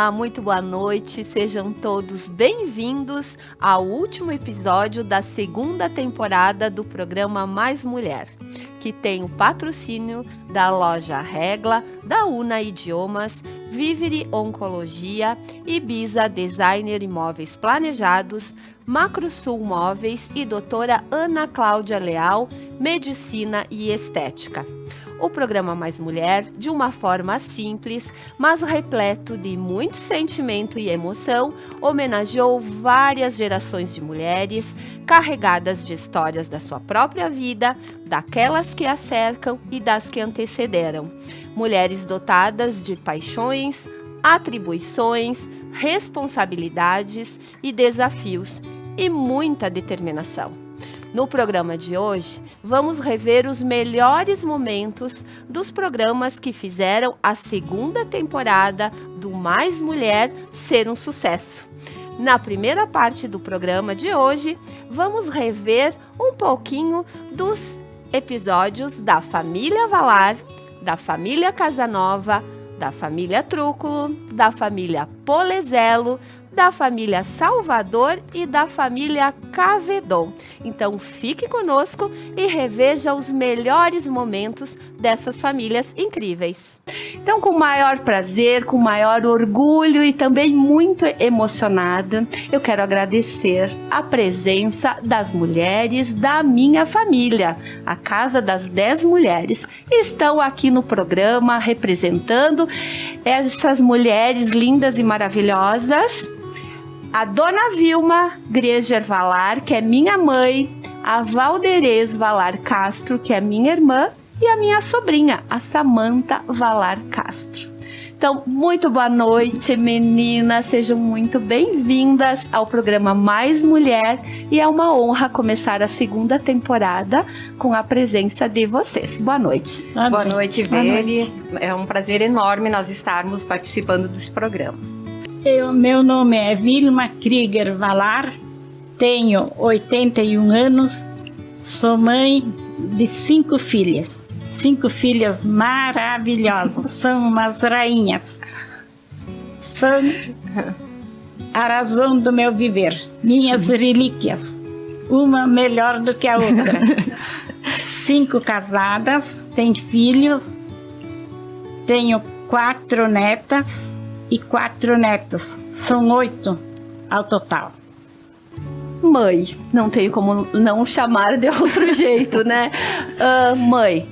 Olá, muito boa noite, sejam todos bem-vindos ao último episódio da segunda temporada do programa Mais Mulher, que tem o patrocínio da Loja Regla, da Una Idiomas, Vivere Oncologia, Ibiza Designer Imóveis Planejados, Macrosul Móveis e doutora Ana Cláudia Leal, Medicina e Estética. O programa Mais Mulher, de uma forma simples, mas repleto de muito sentimento e emoção, homenageou várias gerações de mulheres, carregadas de histórias da sua própria vida, daquelas que a cercam e das que antecederam. Mulheres dotadas de paixões, atribuições, responsabilidades e desafios, e muita determinação. No programa de hoje, vamos rever os melhores momentos dos programas que fizeram a segunda temporada do Mais Mulher ser um sucesso. Na primeira parte do programa de hoje, vamos rever um pouquinho dos episódios da família Valar, da família Casanova, da família Trúculo, da família Polezelo, da família Salvador e da família Cavedon. Então fique conosco e reveja os melhores momentos dessas famílias incríveis. Então, com maior prazer, com maior orgulho e também muito emocionada, eu quero agradecer a presença das mulheres da minha família, a Casa das 10 Mulheres. Estão aqui no programa representando essas mulheres lindas e maravilhosas. A Dona Vilma Greger Valar, que é minha mãe, a Valderez Valar Castro, que é minha irmã, e a minha sobrinha, a Samanta Valar Castro. Então, muito boa noite, meninas, sejam muito bem-vindas ao programa Mais Mulher, e é uma honra começar a segunda temporada com a presença de vocês. Boa noite. Boa noite, Veli. É um prazer enorme nós estarmos participando desse programa. Meu nome é Vilma Krieger Valar, tenho 81 anos, sou mãe de 5 filhas. 5 filhas maravilhosas, são umas rainhas. São a razão do meu viver, minhas relíquias, uma melhor do que a outra. 5 casadas, tenho filhos, tenho 4 netas e 4 netos, são 8 ao total. Mãe, não tenho como não chamar de outro jeito, né? Mãe,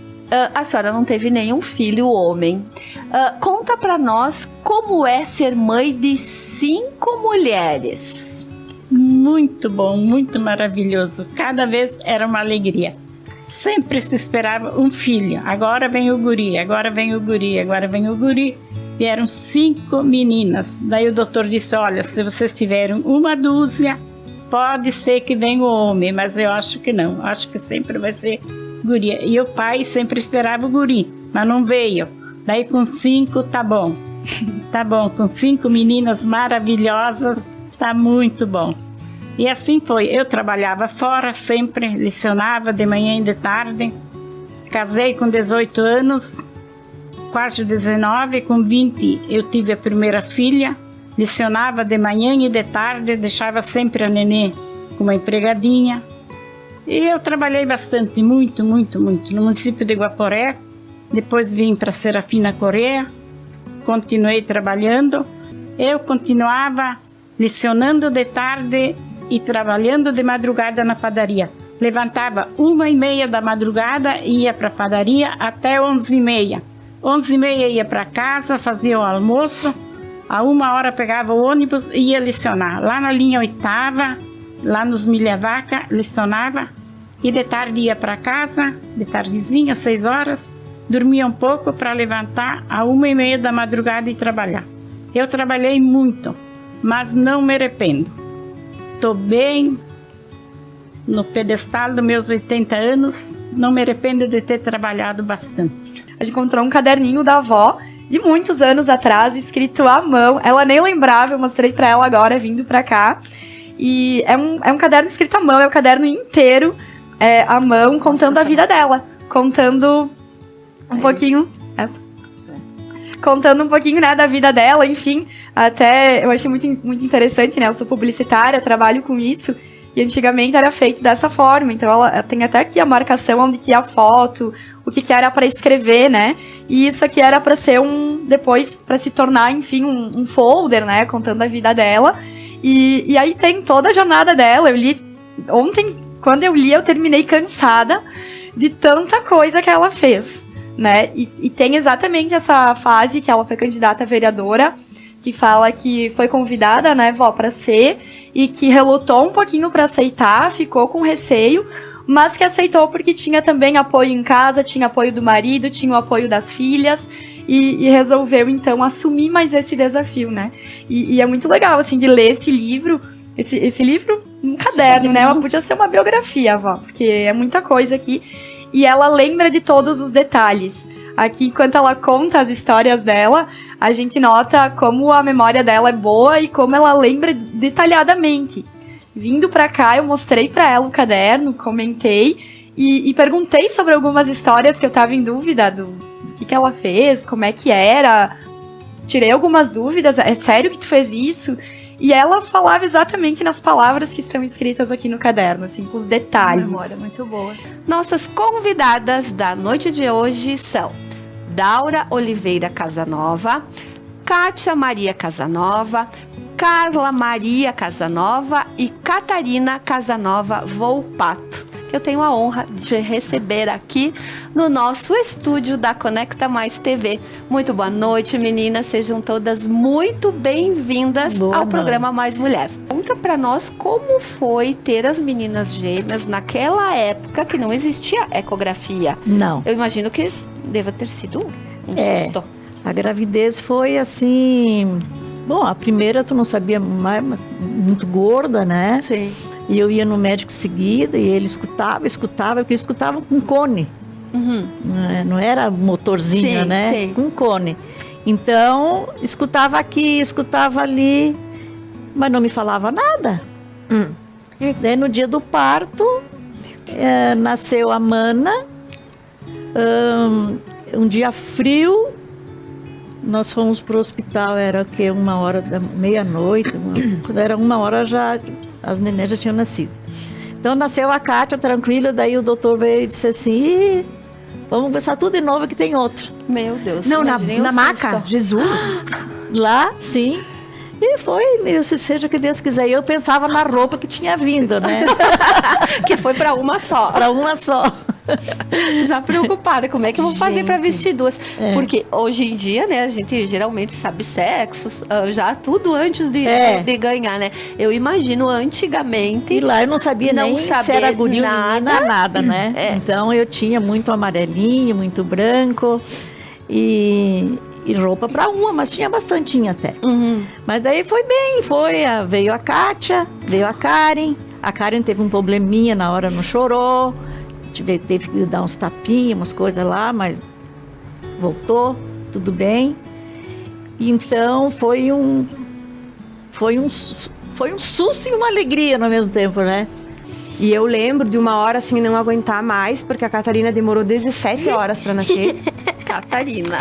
a senhora não teve nenhum filho homem. Conta pra nós como é ser mãe de 5 mulheres. Muito bom, muito maravilhoso. Cada vez era uma alegria. Sempre se esperava um filho. Agora vem o guri, agora vem o guri, agora vem o guri. Vieram 5 meninas. Daí o doutor disse, olha, se vocês tiverem uma dúzia, pode ser que venha o homem, mas eu acho que não. Acho que sempre vai ser guria. E o pai sempre esperava o guri, mas não veio. Daí com 5 tá bom. Tá bom, com 5 meninas maravilhosas, tá muito bom. E assim foi. Eu trabalhava fora sempre, lecionava de manhã e de tarde. Casei com 18 anos, quase 19, com 20 eu tive a primeira filha. Lecionava de manhã e de tarde, deixava sempre a nenê com uma empregadinha. E eu trabalhei bastante, muito, muito, muito, no município de Guaporé. Depois vim para Serafina Correia, continuei trabalhando. Eu continuava lecionando de tarde e trabalhando de madrugada na padaria. Levantava 1h30 da madrugada e ia para a padaria até 11h30. 11h30 ia para casa, fazia o almoço. A 1h pegava o ônibus e ia lecionar. Lá na linha 8ª, lá nos Milha Vaca, lecionava. E de tarde ia para casa, de tardezinha, 6h. Dormia um pouco para levantar a 1h30 da madrugada e trabalhar. Eu trabalhei muito, mas não me arrependo. Estou bem no pedestal dos meus 80 anos. Não me arrependo de ter trabalhado bastante. A gente encontrou um caderninho da avó de muitos anos atrás, escrito à mão. Ela nem lembrava, eu mostrei pra ela agora, vindo pra cá. E é um caderno escrito à mão, é o caderno inteiro à mão, contando a vida dela. Contando um pouquinho... contando um pouquinho, né, da vida dela, enfim. Até eu achei muito interessante, né? Eu sou publicitária, trabalho com isso. E antigamente era feito dessa forma. Então ela tem até aqui a marcação onde que ia a foto, o que era para escrever, né? E isso aqui era para ser depois para se tornar, enfim, um folder, né, contando a vida dela. E aí tem toda a jornada dela. Eu li ontem, quando eu li, eu terminei cansada de tanta coisa que ela fez, né? E tem exatamente essa fase que ela foi candidata a vereadora, que fala que foi convidada, né, vó, para ser, e que relutou um pouquinho para aceitar, ficou com receio, mas que aceitou porque tinha também apoio em casa, tinha apoio do marido, tinha o apoio das filhas, e resolveu, então, assumir mais esse desafio, né? E é muito legal, assim, de ler esse livro, esse livro, um caderno, né? Podia ser uma biografia, vó, porque é muita coisa aqui, e ela lembra de todos os detalhes. Aqui, enquanto ela conta as histórias dela, a gente nota como a memória dela é boa e como ela lembra detalhadamente. Vindo pra cá, eu mostrei pra ela o caderno, comentei e perguntei sobre algumas histórias que eu tava em dúvida do que ela fez, como é que era. Tirei algumas dúvidas, é sério que tu fez isso? E ela falava exatamente nas palavras que estão escritas aqui no caderno, assim, com os detalhes. Memória muito boa. Nossas convidadas da noite de hoje são Daura Oliveira Casanova, Kátia Maria Casanova, Carla Maria Casanova e Catarina Casanova Volpato. Eu tenho a honra de receber aqui no nosso estúdio da Conecta Mais TV. Muito boa noite, meninas. Sejam todas muito bem-vindas ao programa Mais Mulher. Conta pra nós como foi ter as meninas gêmeas naquela época que não existia ecografia. Não. Eu imagino que deva ter sido um susto. A gravidez foi assim... Bom, a primeira tu não sabia, muito gorda, né? Sim. E eu ia no médico seguida e ele escutava, porque escutava com cone. Uhum. Não era motorzinho, sim, né? Sim. Com cone. Então, escutava aqui, escutava ali, mas não me falava nada. Daí no dia do parto, nasceu a Mana. Um dia frio, nós fomos pro hospital, era o quê? 1h da meia-noite. Quando era 1h já... As nenéns já tinham nascido. Então nasceu a Kátia tranquila, daí o doutor veio e disse assim, vamos conversar tudo de novo que tem outro. Meu Deus. Não, na maca? Jesus. Lá, sim. E foi, eu seja que Deus quiser. E eu pensava na roupa que tinha vindo, né? Que foi pra uma só. Pra uma só. Já preocupada, como é que eu vou fazer pra vestir duas? Porque hoje em dia, né, a gente geralmente sabe sexos, já tudo antes de ganhar, né? Eu imagino antigamente... E lá eu não sabia nem se era guria ou menina, nada, né? Então eu tinha muito amarelinho, muito branco e roupa pra uma, mas tinha bastantinha até. Uhum. Mas daí foi bem, veio a Kátia, veio a Karen. A Karen teve um probleminha na hora, não chorou. Teve que dar uns tapinhos, umas coisas lá, mas voltou, tudo bem. Então foi um susto e uma alegria no mesmo tempo, né? E eu lembro de uma hora assim não aguentar mais, porque a Catarina demorou 17 horas para nascer. Catarina.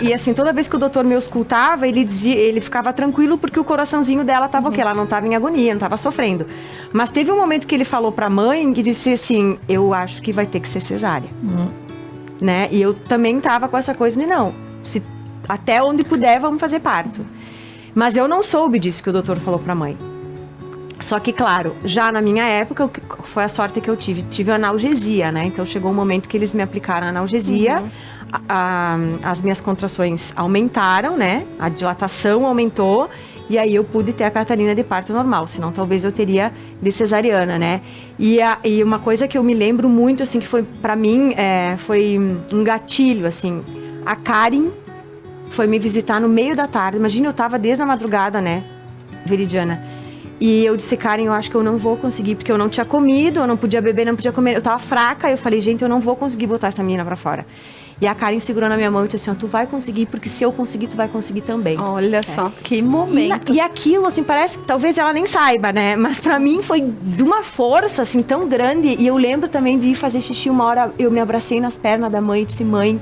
E assim, toda vez que o doutor me auscultava, ele ficava tranquilo porque o coraçãozinho dela tava ela não tava em agonia, não tava sofrendo. Mas teve um momento que ele falou pra mãe, que disse assim, eu acho que vai ter que ser cesárea. Né? E eu também tava com essa coisa de não, até onde puder vamos fazer parto. Mas eu não soube disso que o doutor falou pra mãe. Só que, claro, já na minha época, foi a sorte que eu tive analgesia, né? Então, chegou um momento que eles me aplicaram analgesia, as minhas contrações aumentaram, né? A dilatação aumentou, e aí eu pude ter a Catarina de parto normal, senão talvez eu teria de cesariana, né? E uma coisa que eu me lembro muito, assim, que foi, pra mim, foi um gatilho, assim, a Karen foi me visitar no meio da tarde, imagina, eu tava desde a madrugada, né, Veridiana? E eu disse, Karen, eu acho que eu não vou conseguir, porque eu não tinha comido, eu não podia beber, não podia comer, eu tava fraca. Eu falei, gente, eu não vou conseguir botar essa menina pra fora. E a Karen segurou na minha mão e disse assim, tu vai conseguir, porque se eu conseguir, tu vai conseguir também. Olha só, que momento. E aquilo, assim, parece que talvez ela nem saiba, né? Mas pra mim foi de uma força, assim, tão grande. E eu lembro também de ir fazer xixi uma hora, eu me abracei nas pernas da mãe e disse, mãe,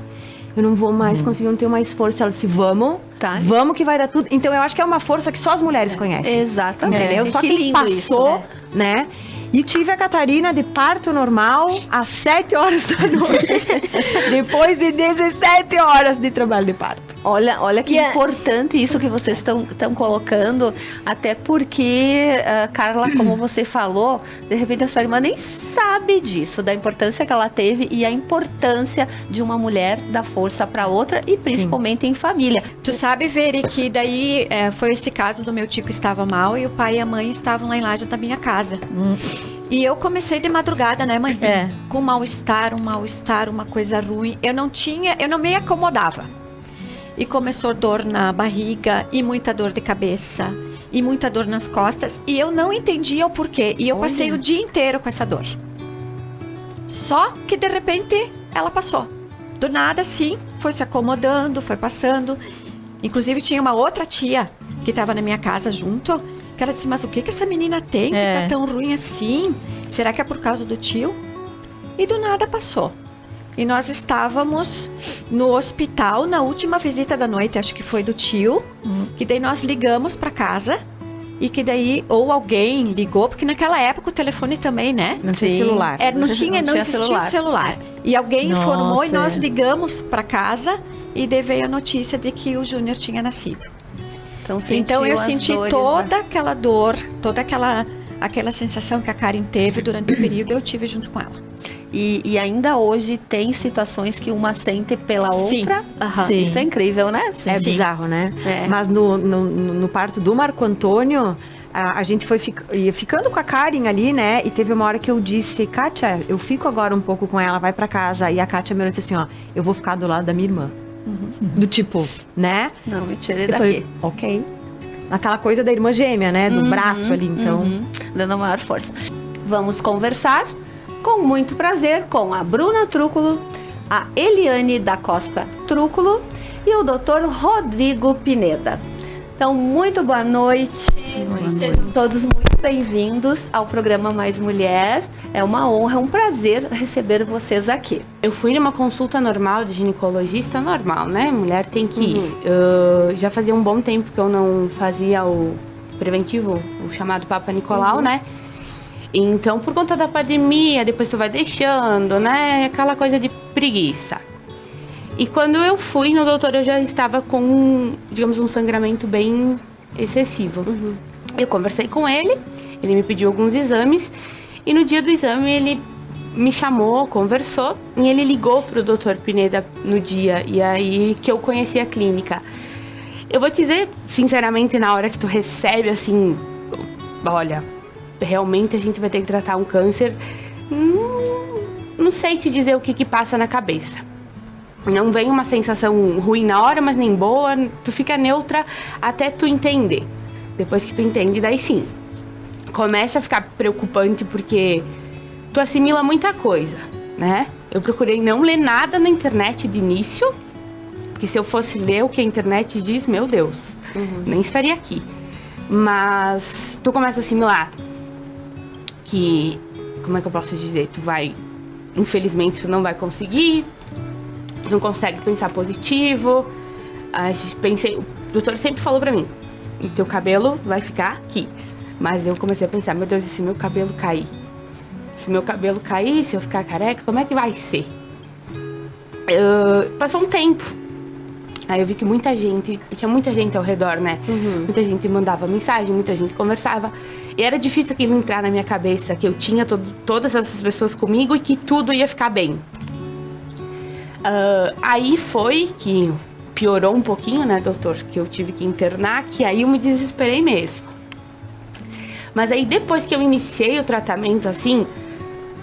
eu não vou mais conseguir, eu não tenho mais força. Ela disse, vamos, Tá. vamos que vai dar tudo. Então eu acho que é uma força que só as mulheres conhecem. Exatamente. Entendeu? Só Que quem lindo passou, isso, né? E tive a Catarina de parto normal às 7 horas da noite. Depois de 17 horas de trabalho de parto. Olha que importante isso que vocês estão colocando, até porque, Carla, como você falou, de repente a sua irmã nem sabe disso, da importância que ela teve e a importância de uma mulher dar força para outra e principalmente em família. Tu sabe, Veri, que daí foi esse caso do meu tio que estava mal e o pai e a mãe estavam lá em Laje da minha casa. E eu comecei de madrugada, né, mãe? Com mal-estar, uma coisa ruim. Eu não me acomodava. E começou dor na barriga e muita dor de cabeça e muita dor nas costas. E eu não entendia o porquê. E eu passei o dia inteiro com essa dor. Só que de repente ela passou. Do nada, sim, foi se acomodando, foi passando. Inclusive tinha uma outra tia que estava na minha casa junto. Que ela disse, mas o que essa menina tem que tá tão ruim assim? Será que é por causa do tio? E do nada passou. E nós estávamos no hospital na última visita da noite, acho que foi do tio, que daí nós ligamos para casa e que daí ou alguém ligou, porque naquela época o telefone também, né? Não tinha celular. Não existia celular. E alguém informou e nós ligamos para casa e daí veio a notícia de que o Júnior tinha nascido. Então eu senti toda aquela dor, toda aquela sensação que a Karen teve durante o período, eu tive junto com ela. E ainda hoje tem situações que uma sente pela outra. Sim. Isso é incrível, né? É bizarro, né? É. Mas no parto do Marco Antônio, a gente foi ficando com a Karen ali, né? E teve uma hora que eu disse, Kátia, eu fico agora um pouco com ela, vai pra casa. E a Kátia me disse assim, ó, eu vou ficar do lado da minha irmã. Do tipo, né? Não, me tirei Eu daqui. falei, ok. Aquela coisa da irmã gêmea, né? Do braço ali, então. Dando a maior força. Vamos conversar com muito prazer com a Bruna Trúculo, a Eliane da Costa Trúculo e o Dr. Rodrigo Pineda. Então, muito boa noite. Sejam todos muito bem-vindos ao programa Mais Mulher. É uma honra, é um prazer receber vocês aqui. Eu fui numa consulta normal de ginecologista normal, né? Mulher tem que ir. Já fazia um bom tempo que eu não fazia o preventivo, o chamado Papa Nicolau, né? Então, por conta da pandemia, depois tu vai deixando, né? Aquela coisa de preguiça. E quando eu fui no doutor, eu já estava com, digamos, um sangramento bem excessivo. Eu conversei com ele me pediu alguns exames. E no dia do exame, ele me chamou, conversou. E ele ligou pro doutor Pineda no dia. E aí que eu conheci a clínica. Eu vou te dizer, sinceramente, na hora que tu recebe, assim... Olha, realmente a gente vai ter que tratar um câncer. Não sei te dizer o que passa na cabeça. Não vem uma sensação ruim na hora, mas nem boa. Tu fica neutra até tu entender. Depois que tu entende, daí sim. Começa a ficar preocupante porque tu assimila muita coisa, né? Eu procurei não ler nada na internet de início. Porque se eu fosse ler o que a internet diz, meu Deus, nem estaria aqui. Mas tu começa a assimilar que, como é que eu posso dizer? Tu vai, infelizmente, tu não vai conseguir, tu não consegue pensar positivo. O doutor sempre falou pra mim, o teu cabelo vai ficar aqui. Mas eu comecei a pensar, meu Deus, e se meu cabelo cair? Se meu cabelo cair, se eu ficar careca, como é que vai ser? Passou um tempo. Aí eu vi que tinha muita gente ao redor, né? Muita gente mandava mensagem, muita gente conversava. E era difícil aquilo entrar na minha cabeça, que eu tinha todas essas pessoas comigo e que tudo ia ficar bem. Aí foi que piorou um pouquinho, né, doutor? Que eu tive que internar, que aí eu me desesperei mesmo. Mas aí depois que eu iniciei o tratamento, assim,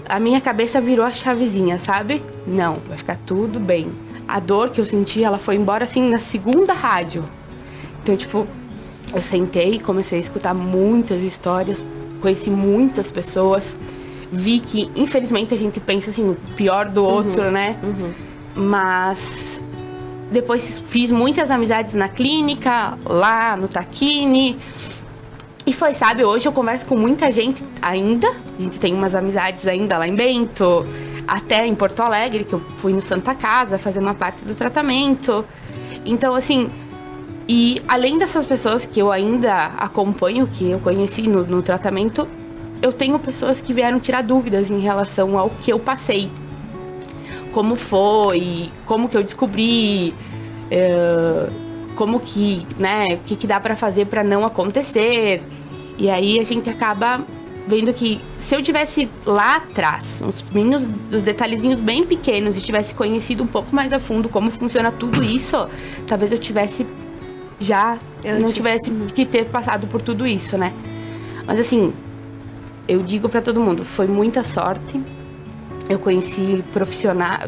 a minha cabeça virou a chavezinha, sabe? Não, vai ficar tudo bem. A dor que eu senti, ela foi embora, assim, na segunda rádio. Então, tipo, eu sentei, comecei a escutar muitas histórias, conheci muitas pessoas, vi que, infelizmente, a gente pensa, assim, o pior do outro, né? Mas depois fiz muitas amizades na clínica, lá no Taquini. E foi, sabe, hoje eu converso com muita gente ainda. A gente tem umas amizades ainda lá em Bento. até em Porto Alegre, que eu fui no Santa Casa, fazendo uma parte do tratamento. Então, assim, e além dessas pessoas que eu ainda acompanho, que eu conheci no tratamento, eu tenho pessoas que vieram tirar dúvidas em relação ao que eu passei. Como foi, como que eu descobri, como que, né, o que dá pra fazer pra não acontecer. E aí a gente acaba vendo que se eu tivesse lá atrás, os detalhezinhos bem pequenos, e tivesse conhecido um pouco mais a fundo como funciona tudo isso, talvez eu tivesse não tivesse que ter passado por tudo isso, né? Mas assim, eu digo pra todo mundo, foi muita sorte. Eu conheci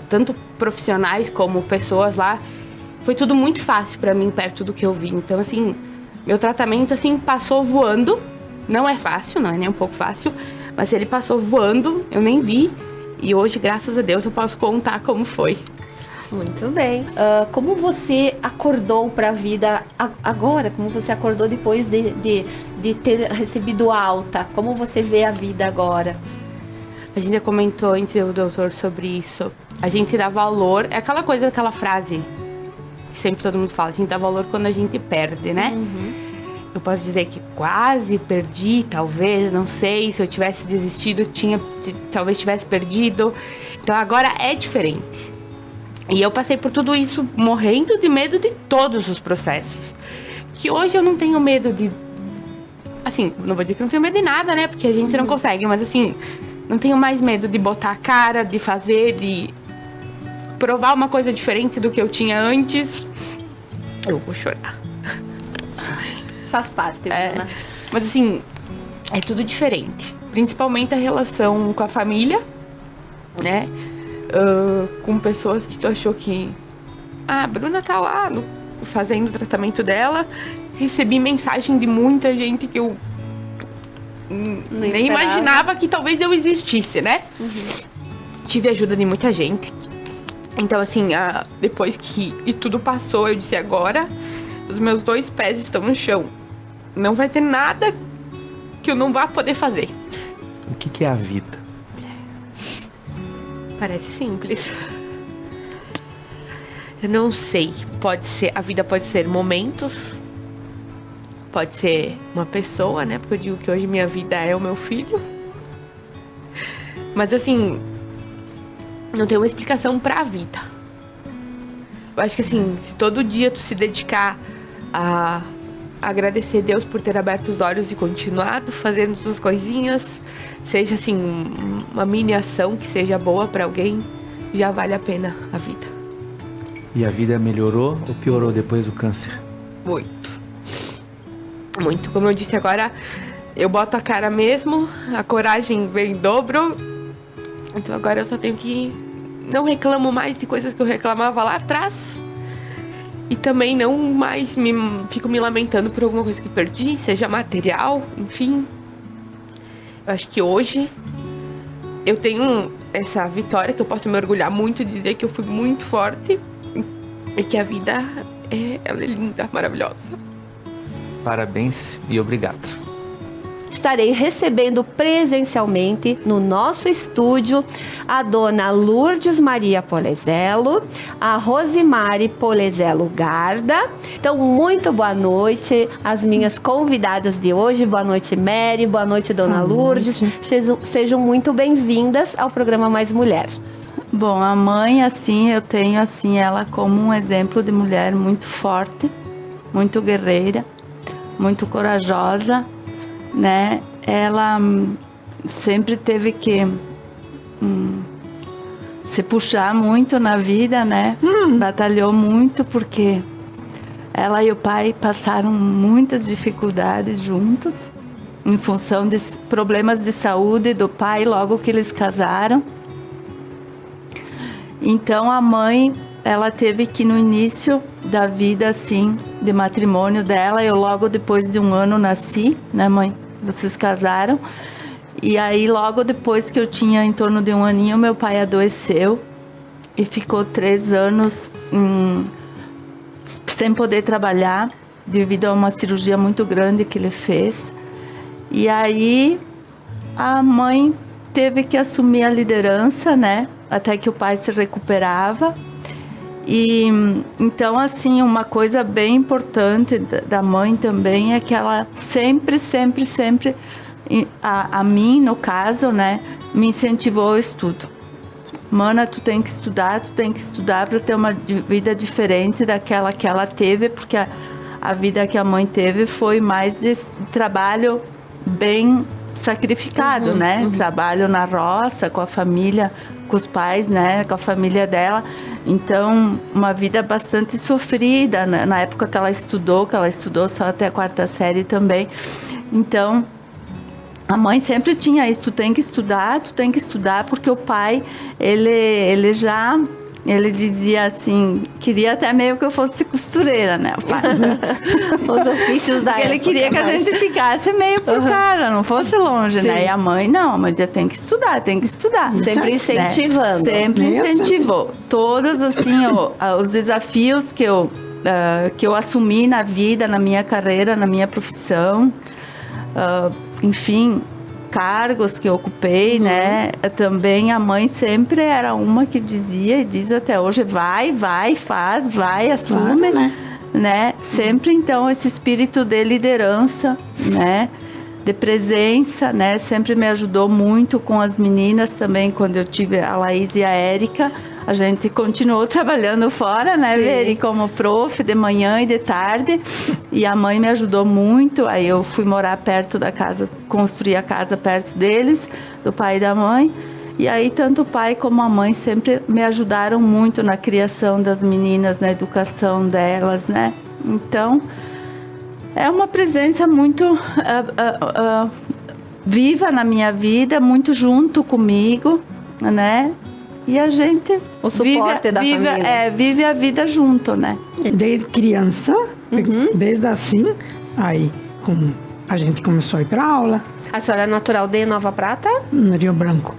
tanto profissionais como pessoas lá. Foi tudo muito fácil pra mim, perto do que eu vi. Então, assim, meu tratamento, assim, passou voando. Não é fácil, não é nem um pouco fácil. Mas ele passou voando, eu nem vi. E hoje, graças a Deus, eu posso contar como foi. Muito bem. Como você acordou para a vida agora? Como você acordou depois de ter recebido alta? Como você vê a vida agora? A gente já comentou antes, o doutor, sobre isso. A gente dá valor, é aquela coisa, aquela frase que sempre todo mundo fala, a gente dá valor quando a gente perde, né? Uhum. Eu posso dizer que quase perdi, talvez, não sei, se eu tivesse desistido, talvez tivesse perdido. Então agora é diferente. E eu passei por tudo isso morrendo de medo de todos os processos. Que hoje eu não tenho medo de... Assim, não vou dizer que não tenho medo de nada, né? Porque a gente não consegue, mas assim... Não tenho mais medo de botar a cara, de fazer, de provar uma coisa diferente do que eu tinha antes. Eu vou chorar. Faz parte, né? Mas assim, é tudo diferente. Principalmente a relação com a família, né? Com pessoas que tu achou que... a Bruna tá lá fazendo o tratamento dela. Recebi mensagem de muita gente que eu... nem imaginava que talvez eu existisse, né? Uhum. Tive ajuda de muita gente. Então, assim, depois que tudo passou, eu disse, agora os meus 2 pés estão no chão. Não vai ter nada que eu não vá poder fazer. O que é a vida? Parece simples. Eu não sei. A vida pode ser momentos. Pode ser uma pessoa, né? Porque eu digo que hoje minha vida é o meu filho. Mas assim, não tem uma explicação pra vida. Eu acho que assim, se todo dia tu se dedicar a agradecer a Deus por ter aberto os olhos e continuado fazendo suas coisinhas, seja assim, uma mini ação que seja boa pra alguém, já vale a pena a vida. E a vida melhorou ou piorou depois do câncer? Muito. Muito, como eu disse agora, eu boto a cara mesmo, a coragem vem em dobro. Então agora eu só tenho que... Não reclamo mais de coisas que eu reclamava lá atrás. E também não mais fico me lamentando por alguma coisa que perdi, seja material, enfim. Eu acho que hoje eu tenho essa vitória que eu posso me orgulhar muito e dizer que eu fui muito forte. E que a vida ela é linda, maravilhosa. Parabéns e obrigado. Estarei recebendo presencialmente no nosso estúdio a dona Lourdes Maria Polezelo, a Rosimari Polezelo Garda. Então, muito boa noite às minhas convidadas de hoje. Boa noite, Mary. Boa noite, dona Lourdes. Sejam muito bem-vindas ao programa Mais Mulher. Bom, a mãe, assim, eu tenho assim ela como um exemplo de mulher muito forte, muito guerreira, muito corajosa, né? Ela sempre teve que se puxar muito na vida, né? Batalhou muito porque ela e o pai passaram muitas dificuldades juntos em função de problemas de saúde do pai logo que eles casaram. Então a mãe, ela teve que no início da vida assim, de matrimônio dela, eu logo depois de 1 ano nasci, né, mãe? Vocês casaram. E aí logo depois que eu tinha em torno de 1 aninho, meu pai adoeceu e ficou 3 anos sem poder trabalhar devido a uma cirurgia muito grande que ele fez. E aí a mãe teve que assumir a liderança, né? Até que o pai se recuperava. E então, assim, uma coisa bem importante da mãe também é que ela sempre, a mim, no caso, né, me incentivou ao estudo. Mana, tu tem que estudar para ter uma vida diferente daquela que ela teve, porque a vida que a mãe teve foi mais de trabalho bem sacrificado, né? Trabalho na roça, com a família, com os pais, né? Com a família dela. Então, uma vida bastante sofrida, né? Na época que ela estudou só até a 4ª série também. Então, a mãe sempre tinha isso, tu tem que estudar, porque o pai, ele dizia assim, queria até meio que eu fosse costureira, né, o pai. Os ofícios da época. Ele queria que a gente ficasse meio por casa, não fosse longe, Sim. né, e a mãe não, mas dizia, tem que estudar. Sempre incentivando. Né? Sempre incentivou. Todos, assim, os desafios que eu assumi na vida, na minha carreira, na minha profissão, enfim, cargos que eu ocupei, né? Também a mãe sempre era uma que dizia e diz até hoje, vai, faz, assume, claro, né? Sempre, então, esse espírito de liderança, né? De presença, né? Sempre me ajudou muito com as meninas também, quando eu tive a Laís e a Érica. A gente continuou trabalhando fora, né, Veri, como prof, de manhã e de tarde. E a mãe me ajudou muito. Aí eu fui morar perto da casa, construir a casa perto deles, do pai e da mãe. E aí tanto o pai como a mãe sempre me ajudaram muito na criação das meninas, na educação delas, né. Então, é uma presença muito viva na minha vida, muito junto comigo, né. E a gente o suporte da família. Vive a vida junto, né? Desde criança, desde assim, aí a gente começou a ir para aula. A senhora é natural de Nova Prata? No Rio Branco.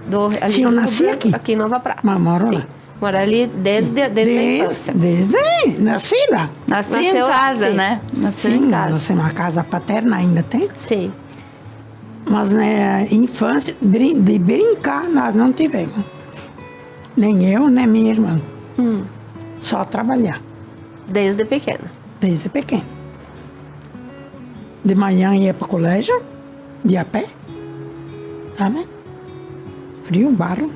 Sim, eu nasci aqui. Aqui em Nova Prata. Mas moro lá. Mora ali desde a infância. Desde aí, nasci lá. Nasceu em casa, né? Nasceu em casa. Nasci uma casa paterna, ainda tem. Sim. Mas, né, infância, de brincar, nós não tivemos. Nem eu, nem minha irmã. Só trabalhar. Desde pequena? Desde pequena. De manhã ia para o colégio, ia a pé. Sabe? Frio, barro.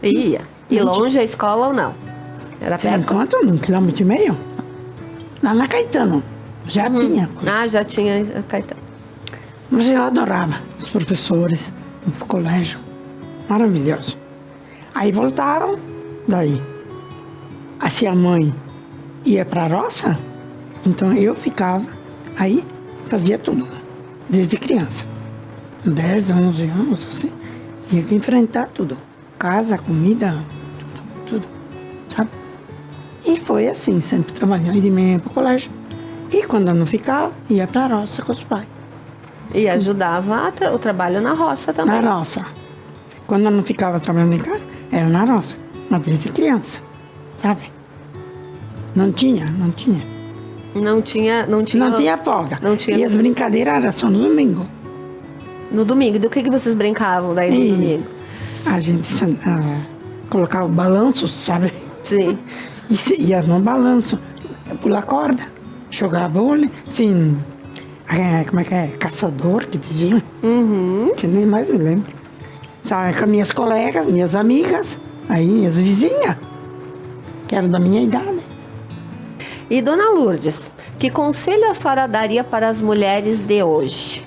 Ia. E longe a escola ou não? Era perto? Quanto? 1,5 km. Lá na Caetano. Já tinha. Ah, já tinha a Caetano. Mas eu adorava os professores, o colégio. Maravilhoso. Aí voltaram, daí. Assim a mãe ia para a roça, então eu ficava, aí fazia tudo, desde criança. 10, 11 anos, assim, tinha que enfrentar tudo. Casa, comida, tudo, sabe? E foi assim, sempre trabalhando de manhã para o colégio. E quando eu não ficava, ia para a roça com os pais. E ajudava o trabalho na roça também? Na roça. Quando eu não ficava trabalhando em casa, era na roça, mas desde criança, sabe? Não tinha. Não tinha folga. Não tinha. E as brincadeiras eram só no domingo. No domingo? Do que vocês brincavam daí no domingo? A gente colocava balanços, sabe? Sim. E ia no balanço, pular corda, jogar vôlei, assim, como é que é? Caçador, que diziam. Que nem mais me lembro. Sabe, com minhas colegas, minhas amigas, aí minhas vizinhas, que eram da minha idade. E Dona Lourdes, que conselho a senhora daria para as mulheres de hoje?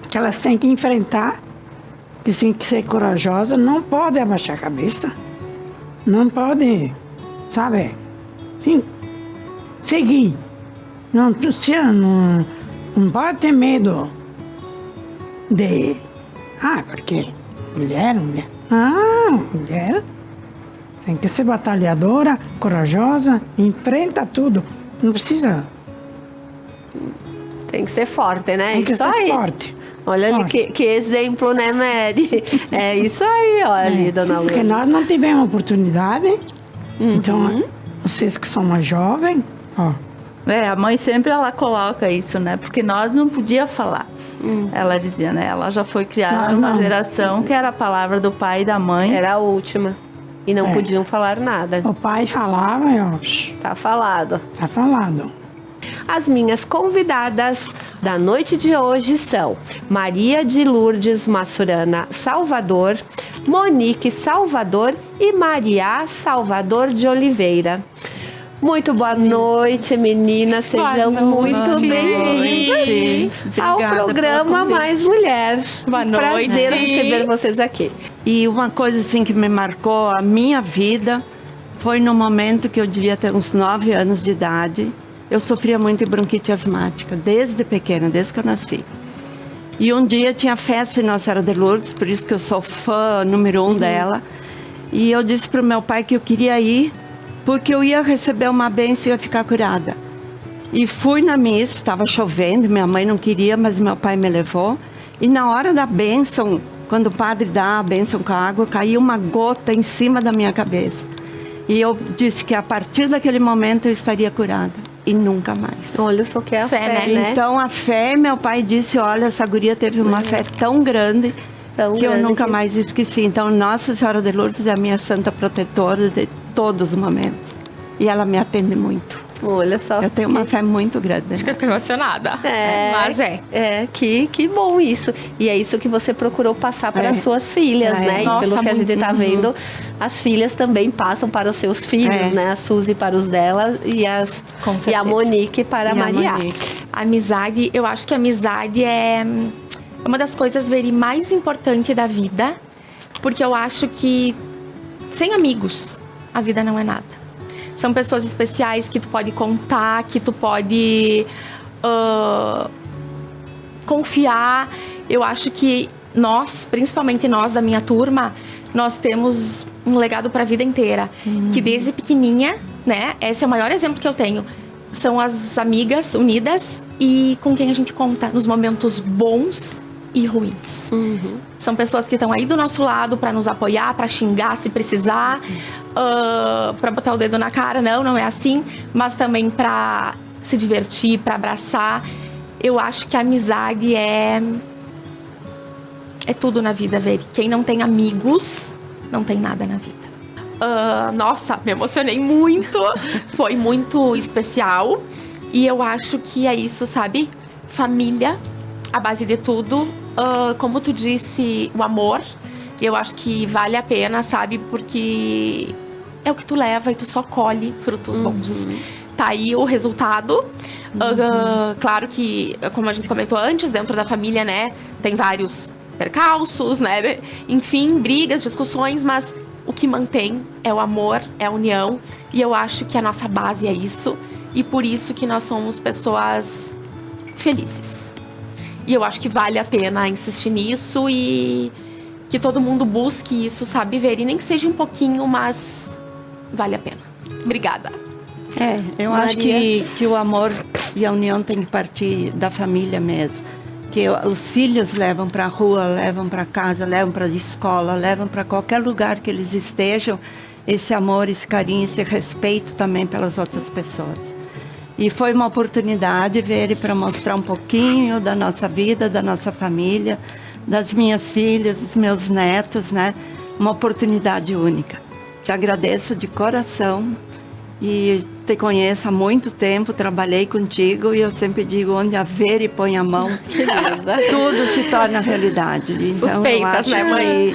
Que elas têm que enfrentar, que têm que ser corajosas, não pode abaixar a cabeça, não pode, sabe, sim, seguir, não pode ter medo de, porque mulher, mulher tem que ser batalhadora, corajosa, enfrenta tudo, não precisa. Tem que ser forte, né? Tem que isso ser aí. forte. Olha forte. ali que exemplo, né, Mary? É isso aí, olha ali, Dona Lourdes. Porque nós não tivemos oportunidade, então vocês que são mais jovens, A mãe sempre ela coloca isso, né? Porque nós não podia falar. Ela dizia, né? Ela já foi criada numa geração que era a palavra do pai e da mãe. Era a última. E não podiam falar nada. O pai falava, Tá falado. Tá falado. As minhas convidadas da noite de hoje são Maria de Lourdes Massurana Salvador, Monique Salvador e Maria Salvador de Oliveira. Muito boa noite, meninas. Sejam muito bem-vindas ao programa Mais Mulher. Boa noite. Prazer receber vocês aqui. E uma coisa assim que me marcou a minha vida foi no momento que eu devia ter uns 9 anos de idade. Eu sofria muito de bronquite asmática, desde pequena, desde que eu nasci. E um dia tinha festa em Nossa Senhora de Lourdes, por isso que eu sou fã número 1 dela. E eu disse para o meu pai que eu queria ir, porque eu ia receber uma bênção e ia ficar curada. E fui na missa, estava chovendo, minha mãe não queria, mas meu pai me levou. E na hora da bênção, quando o padre dá a bênção com a água, caiu uma gota em cima da minha cabeça. E eu disse que a partir daquele momento eu estaria curada. E nunca mais. Olha só que é a fé, né? Então a fé, meu pai disse, olha, essa guria teve uma fé tão grande que eu nunca mais esqueci. Então Nossa Senhora de Lourdes é a minha santa protetora de todos os momentos. E ela me atende muito. Olha só. Eu tenho uma fé muito grande. Acho que eu fico emocionada. Mas que bom isso. E é isso que você procurou passar para as suas filhas, né? Nossa, e pelo que a gente tá vendo, as filhas também passam para os seus filhos, né? A Suzy para os dela e a Monique para a Maria. A amizade, eu acho que a amizade é uma das coisas mais importantes da vida, porque eu acho que sem amigos a vida não é nada. São pessoas especiais que tu pode contar, que tu pode confiar. Eu acho que nós, principalmente nós da minha turma, nós temos um legado para a vida inteira. Que desde pequenininha, né? Esse é o maior exemplo que eu tenho. São as amigas unidas e com quem a gente conta nos momentos bons e ruins. São pessoas que estão aí do nosso lado para nos apoiar, para xingar se precisar, para botar o dedo na cara, não é assim, mas também para se divertir, para abraçar. Eu acho que a amizade é tudo na vida, Veri. Quem não tem amigos, não tem nada na vida. Nossa, me emocionei muito, foi muito especial e eu acho que é isso, sabe? Família, a base de tudo. Como tu disse, o amor, eu acho que vale a pena, sabe? Porque é o que tu leva e tu só colhe frutos bons. Tá aí o resultado. Claro que, como a gente comentou antes, dentro da família, né? Tem vários percalços, né? Enfim, brigas, discussões, mas o que mantém é o amor, é a união. E eu acho que a nossa base é isso. E por isso que nós somos pessoas felizes. E eu acho que vale a pena insistir nisso e que todo mundo busque isso, sabe, Veri? Nem que seja um pouquinho, mas vale a pena. Obrigada. Eu acho que o amor e a união tem que partir da família mesmo. Que os filhos levam para a rua, levam para casa, levam para a escola, levam para qualquer lugar que eles estejam, esse amor, esse carinho, esse respeito também pelas outras pessoas. E foi uma oportunidade ver para mostrar um pouquinho da nossa vida, da nossa família, das minhas filhas, dos meus netos, né? Uma oportunidade única. Te agradeço de coração e te conheço há muito tempo, trabalhei contigo e eu sempre digo, onde a Veri põe a mão, tudo se torna realidade. Então, Suspeitas, né, mãe?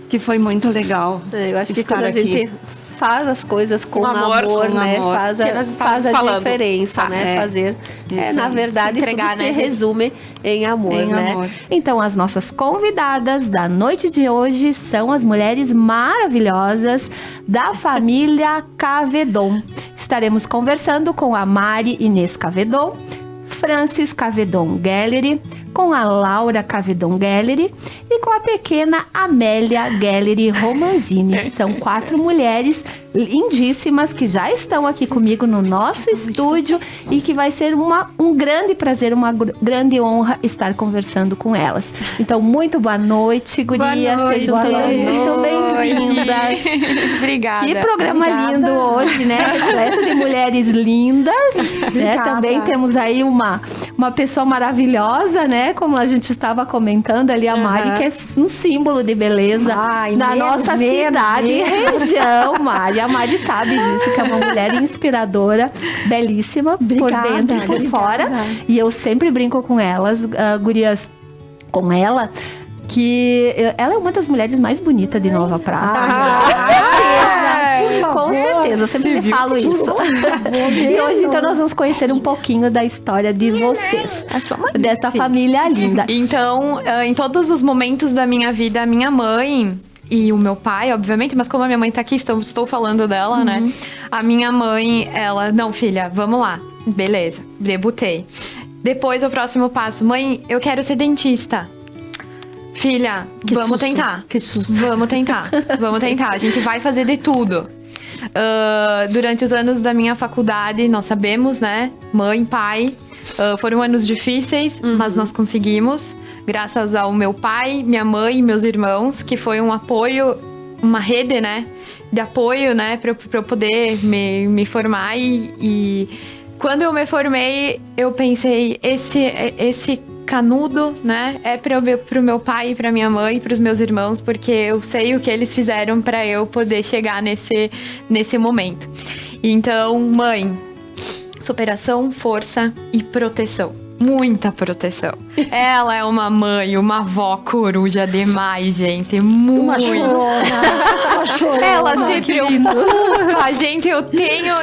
Que foi muito legal. Eu acho que quando estar a gente faz as coisas com amor, né? Faz a diferença, né? Fazer, na verdade, entregar, tudo se resume em amor, né? Amor. Então, as nossas convidadas da noite de hoje são as mulheres maravilhosas da família Cavedon. Estaremos conversando com a Mari Inês Cavedon, Francis Cavedon Gallery, com a Laura Cavedon Gallery e com a pequena Amélia Gallery Romanzini. São 4 mulheres lindíssimas que já estão aqui comigo no nosso estúdio e que vai ser um grande prazer, uma grande honra estar conversando com elas. Então, muito boa noite, gurias. Sejam todas muito bem-vindas. Obrigada. Que programa lindo hoje, né? Repleto de mulheres lindas. Né? Também temos aí uma pessoa maravilhosa, né? Como a gente estava comentando ali, a Mari, que é um símbolo de beleza na nossa cidade e região, Mari. A Mari sabe disso, que é uma mulher inspiradora, belíssima, por dentro e por fora. E eu sempre brinco com elas, gurias, com ela, que ela é uma das mulheres mais bonitas de Nova Prata. Com certeza, eu sempre lhe falo isso. E hoje, então, nós vamos conhecer um pouquinho da história de vocês, dessa família linda. Então, em todos os momentos da minha vida, a minha mãe e o meu pai, obviamente, mas como a minha mãe tá aqui, estou falando dela, né? A minha mãe, ela, não, filha, vamos lá. Beleza, debutei. Depois, o próximo passo, mãe, eu quero ser dentista. Filha, vamos tentar. Que susto. Vamos tentar. A gente vai fazer de tudo. Durante os anos da minha faculdade, nós sabemos, né? Mãe, pai, foram anos difíceis, mas nós conseguimos. Graças ao meu pai, minha mãe e meus irmãos, que foi um apoio, uma rede, né? De apoio, né? Pra eu poder me formar. E quando eu me formei, eu pensei, esse canudo, né, é pro meu pai, pra minha mãe e pros meus irmãos, porque eu sei o que eles fizeram pra eu poder chegar nesse momento. Então, mãe, superação, força e proteção. Muita proteção. Ela é uma mãe, uma avó coruja demais, gente. Muito. Uma chorona. Ela se preocupa, gente.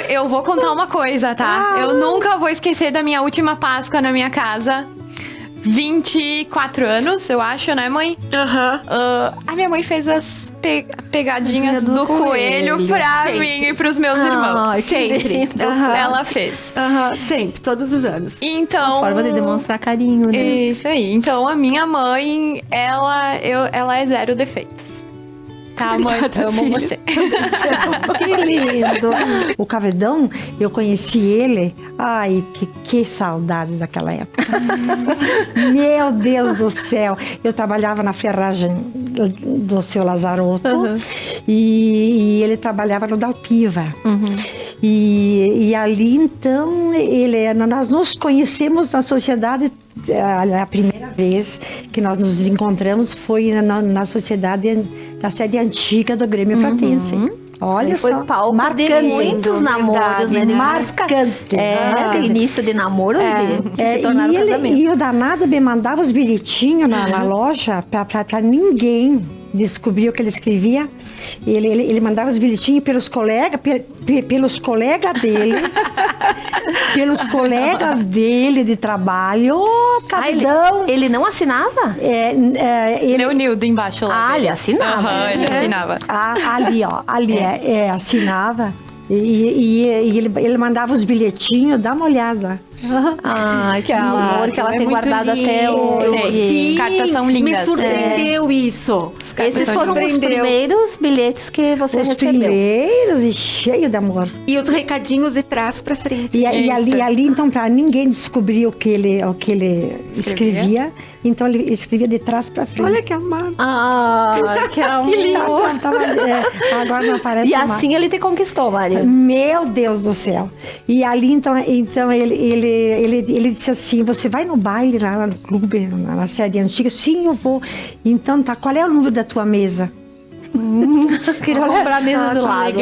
Eu vou contar uma coisa, tá? Eu nunca vou esquecer da minha última Páscoa na minha casa. 24 anos, eu acho, né, mãe? A minha mãe fez as pegadinhas do coelho pra mim e pros meus irmãos. Sempre. Ela fez. Sempre, todos os anos. Então, Uma forma de demonstrar carinho, né? Isso aí. Então, a minha mãe, ela é 0 defeitos. Tá, mãe? Eu amo você. Que lindo. O Cavedão, eu conheci ele. Ai, que saudades daquela época. Meu Deus do céu. Eu trabalhava na ferragem do seu Lazarotto. E ele trabalhava no Dalpiva. E ali, então, nós nos conhecemos na sociedade. A primeira vez que nós nos encontramos foi na sociedade da sede antiga do Grêmio Pratense. Olha foi só, palco marcante, de muitos namoros, né? Marcante. De início de namoro que se tornaram casamento. E o danado me mandava os bilhetinhos na loja para ninguém descobrir o que ele escrevia. Ele mandava os bilhetinhos pelos colegas dele, pelos colegas dele de trabalho. Cavedão. Ele não assinava? Leonildo embaixo lá. Ele assinava. Ele assinava. Ali assinava. E ele mandava os bilhetinhos, dá uma olhada. Que amor que ela tem guardado até hoje. Sim, cartas são lindas. Me surpreendeu isso. Esses foram os primeiros bilhetes que você recebeu. Os primeiros e cheio de amor. E os recadinhos de trás pra frente. E ali, então, pra ninguém descobrir o que ele escrevia, então ele escrevia de trás pra frente. Olha que amado. Que amor. Agora não aparece mais. E assim ele te conquistou, Maria. Meu Deus do céu. E ali, então ele disse assim, você vai no baile lá no clube, na sede antiga? Sim, eu vou. Então, tá, qual é o número da tua mesa? Queria comprar a mesa do lado.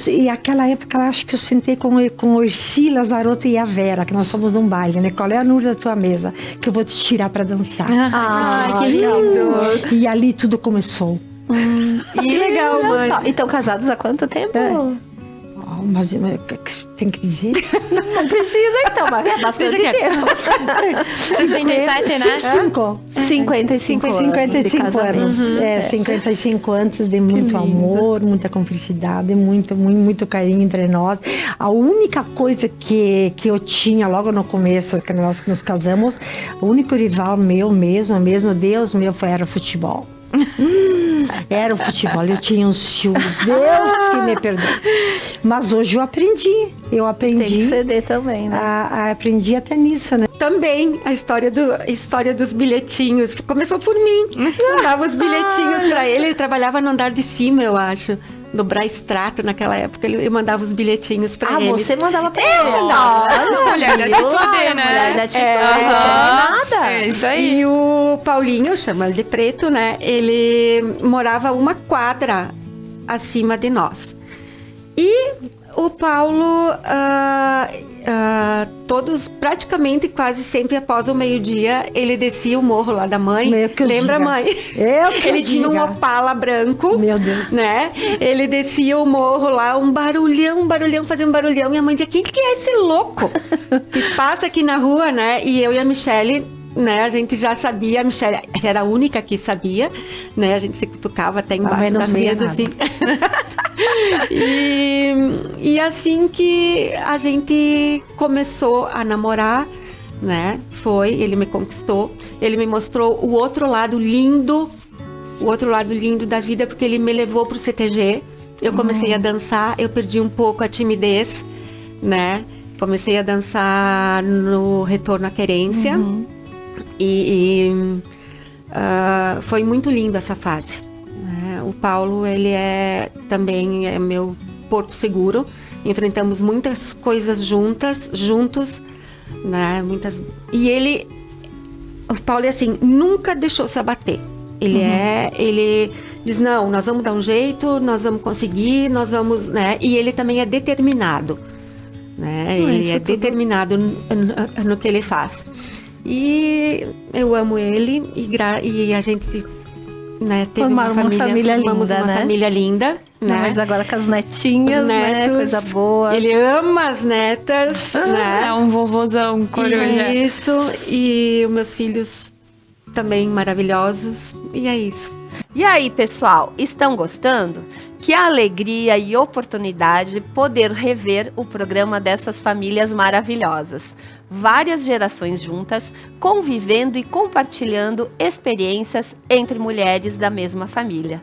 E aquela época, eu acho que eu sentei com o Irci, Lazarotto e a Vera, que nós fomos num baile, né? Qual é o número da tua mesa? Que eu vou te tirar pra dançar. Que lindo. E ali tudo começou. Que legal, mãe. E estão casados há quanto tempo? Mas tem que dizer? Não precisa, então, mas é bastante tempo. 57, né? 55 anos. 55 anos de muito amor, muita cumplicidade, muito carinho entre nós. A única coisa que eu tinha logo no começo, que nós nos casamos, o único rival meu mesmo, Deus meu, era o futebol. Era o futebol, eu tinha uns ciúmes, Deus que me perdoe. Mas hoje eu aprendi. Tem que ceder também, né? Aprendi até nisso, né? Também a história dos bilhetinhos. Começou por mim. Eu dava os bilhetinhos pra ele trabalhava no andar de cima, eu acho. No Braistrato, naquela época, eu mandava os bilhetinhos pra ele. Ah, você mandava pra ele? Mulher da atitude, né? Mulher da atitude, nada. É isso aí. E o Paulinho, chama ele de Preto, né? Ele morava uma quadra acima de nós. E o Paulo, todos, praticamente quase sempre após o meio-dia, ele descia o morro lá da mãe. Lembra, mãe? Ele tinha um Opala branco. Meu Deus. Né? Ele descia o morro lá, um barulhão, fazia um barulhão. E a mãe dizia, quem que é esse louco que passa aqui na rua, né? E eu e a Michele, né, a gente já sabia, a Michele era a única que sabia, né? A gente se cutucava até embaixo da mesa, assim. E assim que a gente começou a namorar, né? Ele me conquistou, ele me mostrou o outro lado lindo da vida, porque ele me levou pro CTG. Eu comecei a dançar, eu perdi um pouco a timidez, né? Comecei a dançar no Retorno à Querência. Foi muito linda essa fase, né? O Paulo, ele também é meu porto seguro. Enfrentamos muitas coisas juntos, né? E o Paulo é assim, nunca deixou se abater. Ele diz, não, nós vamos dar um jeito, nós vamos conseguir, nós vamos, né? E ele também é determinado, né? Ele é determinado no que ele faz. E eu amo ele e a gente, né, teve uma família linda, né? Mas agora com as netinhas, né? Coisa boa. Ele ama as netas, né? É um vovôzão coruja. Isso, e os meus filhos também maravilhosos, e é isso. E aí, pessoal, estão gostando? Que alegria e oportunidade poder rever o programa dessas famílias maravilhosas. Várias gerações juntas, convivendo e compartilhando experiências entre mulheres da mesma família.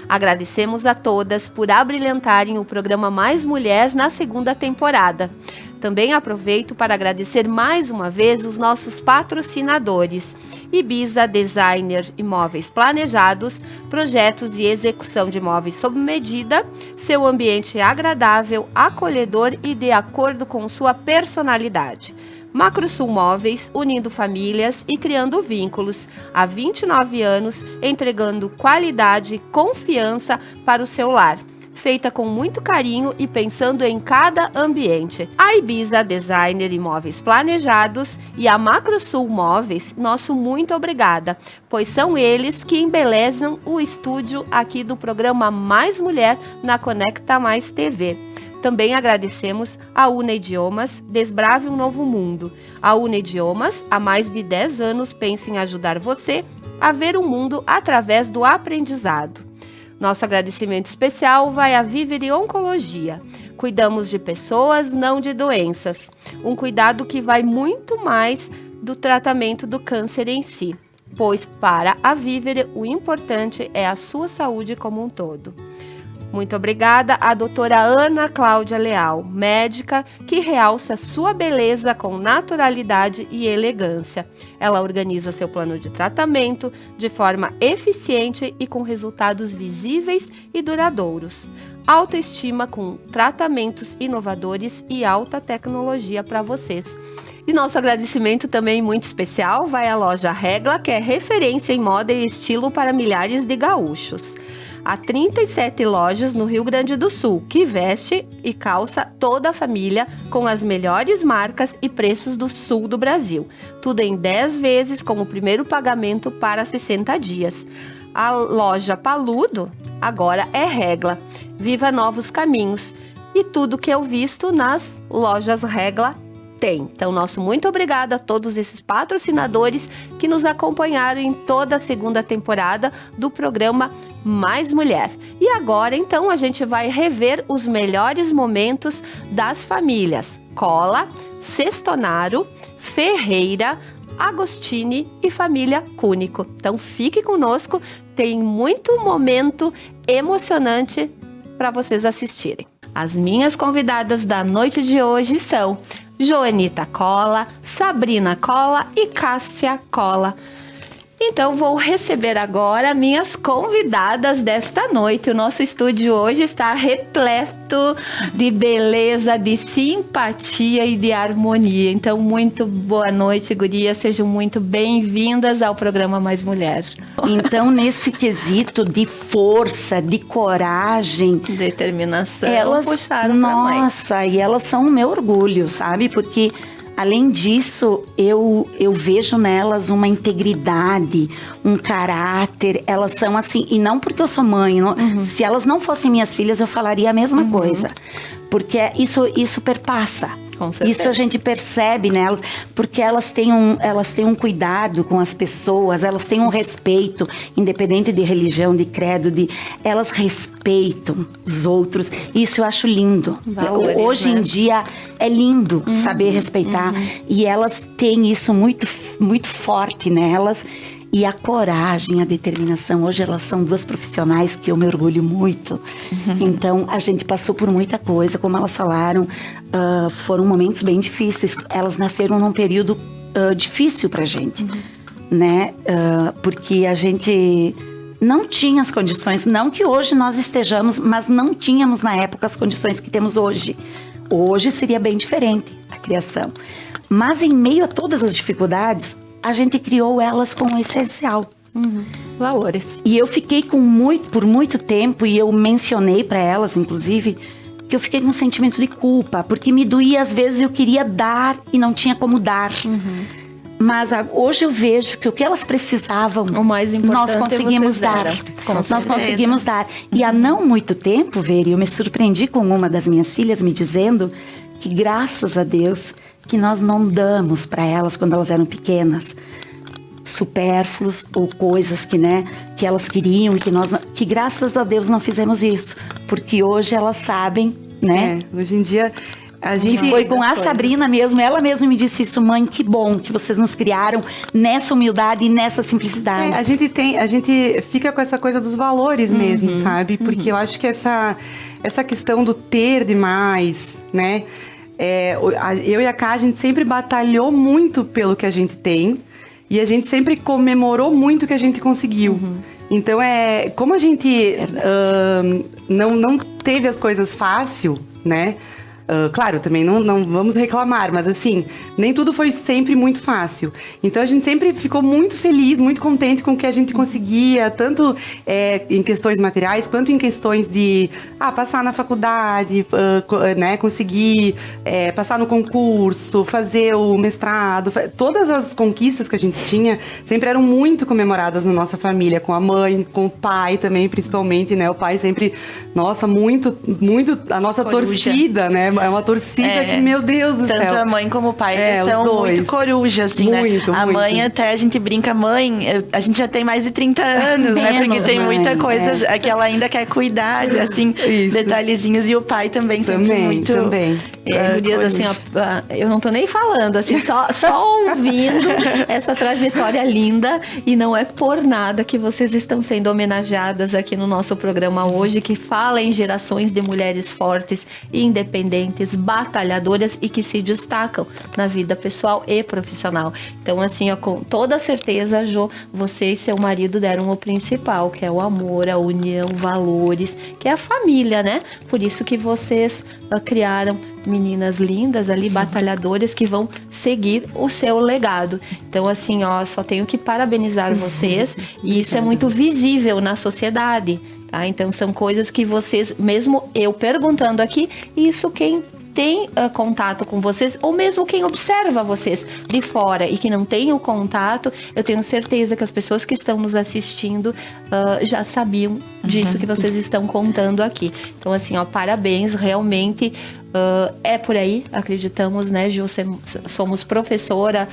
Agradecemos a todas por abrilhantarem o programa Mais Mulher na segunda temporada. Também aproveito para agradecer mais uma vez os nossos patrocinadores: Ibiza Designer Imóveis Planejados, projetos e execução de imóveis sob medida, seu ambiente agradável, acolhedor e de acordo com sua personalidade. Macrosul Móveis, unindo famílias e criando vínculos. Há 29 anos, entregando qualidade e confiança para o seu lar. Feita com muito carinho e pensando em cada ambiente. A Ibiza Designer Imóveis Planejados e a Macrosul Móveis, nosso muito obrigada, pois são eles que embelezam o estúdio aqui do programa Mais Mulher na Conecta Mais TV. Também agradecemos a Una Idiomas, Desbrave um Novo Mundo. A Una Idiomas, há mais de 10 anos, pensa em ajudar você a ver o mundo através do aprendizado. Nosso agradecimento especial vai à Vivere Oncologia. Cuidamos de pessoas, não de doenças. Um cuidado que vai muito mais do tratamento do câncer em si, pois para a Vivere o importante é a sua saúde como um todo. Muito obrigada à doutora Ana Cláudia Leal, médica que realça sua beleza com naturalidade e elegância. Ela organiza seu plano de tratamento de forma eficiente e com resultados visíveis e duradouros. Autoestima com tratamentos inovadores e alta tecnologia para vocês. E nosso agradecimento também muito especial vai à loja Regla, que é referência em moda e estilo para milhares de gaúchos. Há 37 lojas no Rio Grande do Sul, que veste e calça toda a família com as melhores marcas e preços do sul do Brasil. Tudo em 10 vezes com o primeiro pagamento para 60 dias. A loja Paludo agora é Regla. Viva novos caminhos. e tudo que eu visto nas lojas Regla tem. Então, nosso muito obrigado a todos esses patrocinadores que nos acompanharam em toda a segunda temporada do programa Mais Mulher. E agora, então, a gente vai rever os melhores momentos das famílias Cola, Sestonaro, Ferreira, Agostini e família Cúnico. Então, fique conosco, tem muito momento emocionante para vocês assistirem. As minhas convidadas da noite de hoje são Joanita Cola, Sabrina Cola e Cássia Cola. Então, vou receber agora minhas convidadas desta noite. O nosso estúdio hoje está repleto de beleza, de simpatia e de harmonia. Então, muito boa noite, gurias. Sejam muito bem-vindas ao programa Mais Mulher. Então, nesse quesito de força, de coragem, determinação, elas puxaram pra mãe. Nossa, e elas são o meu orgulho, sabe? Porque além disso, eu vejo nelas uma integridade, um caráter. Elas são assim, e não porque eu sou mãe. Se elas não fossem minhas filhas, eu falaria a mesma coisa. Porque isso perpassa. Isso a gente percebe nelas, porque elas têm um cuidado com as pessoas, elas têm um respeito, independente de religião, de credo, elas respeitam os outros. Isso eu acho lindo. Valores, hoje em dia é lindo saber respeitar. E elas têm isso muito, muito forte nelas. E a coragem, a determinação. Hoje elas são duas profissionais que eu me orgulho muito. Então, a gente passou por muita coisa. Como elas falaram, foram momentos bem difíceis. Elas nasceram num período difícil pra gente, né? Porque a gente não tinha as condições. Não que hoje nós estejamos, mas não tínhamos na época as condições que temos hoje. Hoje seria bem diferente a criação. Mas em meio a todas as dificuldades, a gente criou elas com o essencial. Valores. E eu fiquei por muito tempo, e eu mencionei para elas, inclusive, que eu fiquei com um sentimento de culpa, porque me doía, às vezes eu queria dar e não tinha como dar. Mas hoje eu vejo que o que elas precisavam, o mais importante nós conseguimos dar. Nós conseguimos dar. E há não muito tempo, Veri, eu me surpreendi com uma das minhas filhas me dizendo que, graças a Deus, que nós não damos para elas quando elas eram pequenas supérfluos ou coisas que elas queriam e que graças a Deus não fizemos isso, porque hoje elas sabem, né? Hoje em dia a gente que foi com a Sabrina mesmo, ela mesma me disse isso: mãe, que bom que vocês nos criaram nessa humildade e nessa simplicidade. A gente fica com essa coisa dos valores mesmo, sabe? Porque eu acho que essa questão do ter demais, né? Eu e a Ká, a gente sempre batalhou muito pelo que a gente tem e a gente sempre comemorou muito o que a gente conseguiu. Então, como a gente não teve as coisas fácil, né? Claro, também não vamos reclamar, mas assim, nem tudo foi sempre muito fácil. Então a gente sempre ficou muito feliz, muito contente com o que a gente conseguia, tanto em questões materiais, quanto em questões de passar na faculdade, né, conseguir passar no concurso, fazer o mestrado. Todas as conquistas que a gente tinha sempre eram muito comemoradas na nossa família, com a mãe, com o pai também, principalmente, né? O pai sempre, nossa, muito, muito a nossa torcida, né? É uma torcida que, meu Deus do céu. Tanto a mãe como o pai são muito coruja, assim, muito, né? A mãe até, a gente brinca, mãe, a gente já tem mais de 30 anos, né? Porque tem muita coisa que ela ainda quer cuidar, assim, detalhezinhos. E o pai também sempre muito... Gurias, assim, ó, eu não tô nem falando, assim, só ouvindo essa trajetória linda. E não é por nada que vocês estão sendo homenageadas aqui no nosso programa hoje, que fala em gerações de mulheres fortes e independentes, batalhadoras e que se destacam na vida pessoal e profissional. Então, assim, ó, com toda certeza, Jo, você e seu marido deram o principal, que é o amor, a união, valores, que é a família, né? Por isso que vocês criaram meninas lindas ali, batalhadoras, que vão seguir o seu legado. Então, assim, ó, só tenho que parabenizar vocês, e isso é muito visível na sociedade. Então, são coisas que vocês, mesmo eu perguntando aqui, isso quem tem contato com vocês, ou mesmo quem observa vocês de fora e que não tem o contato, eu tenho certeza que as pessoas que estão nos assistindo já sabiam disso que vocês estão contando aqui. Então, assim, ó, parabéns, realmente. É por aí, acreditamos, né, Gil? Somos professora,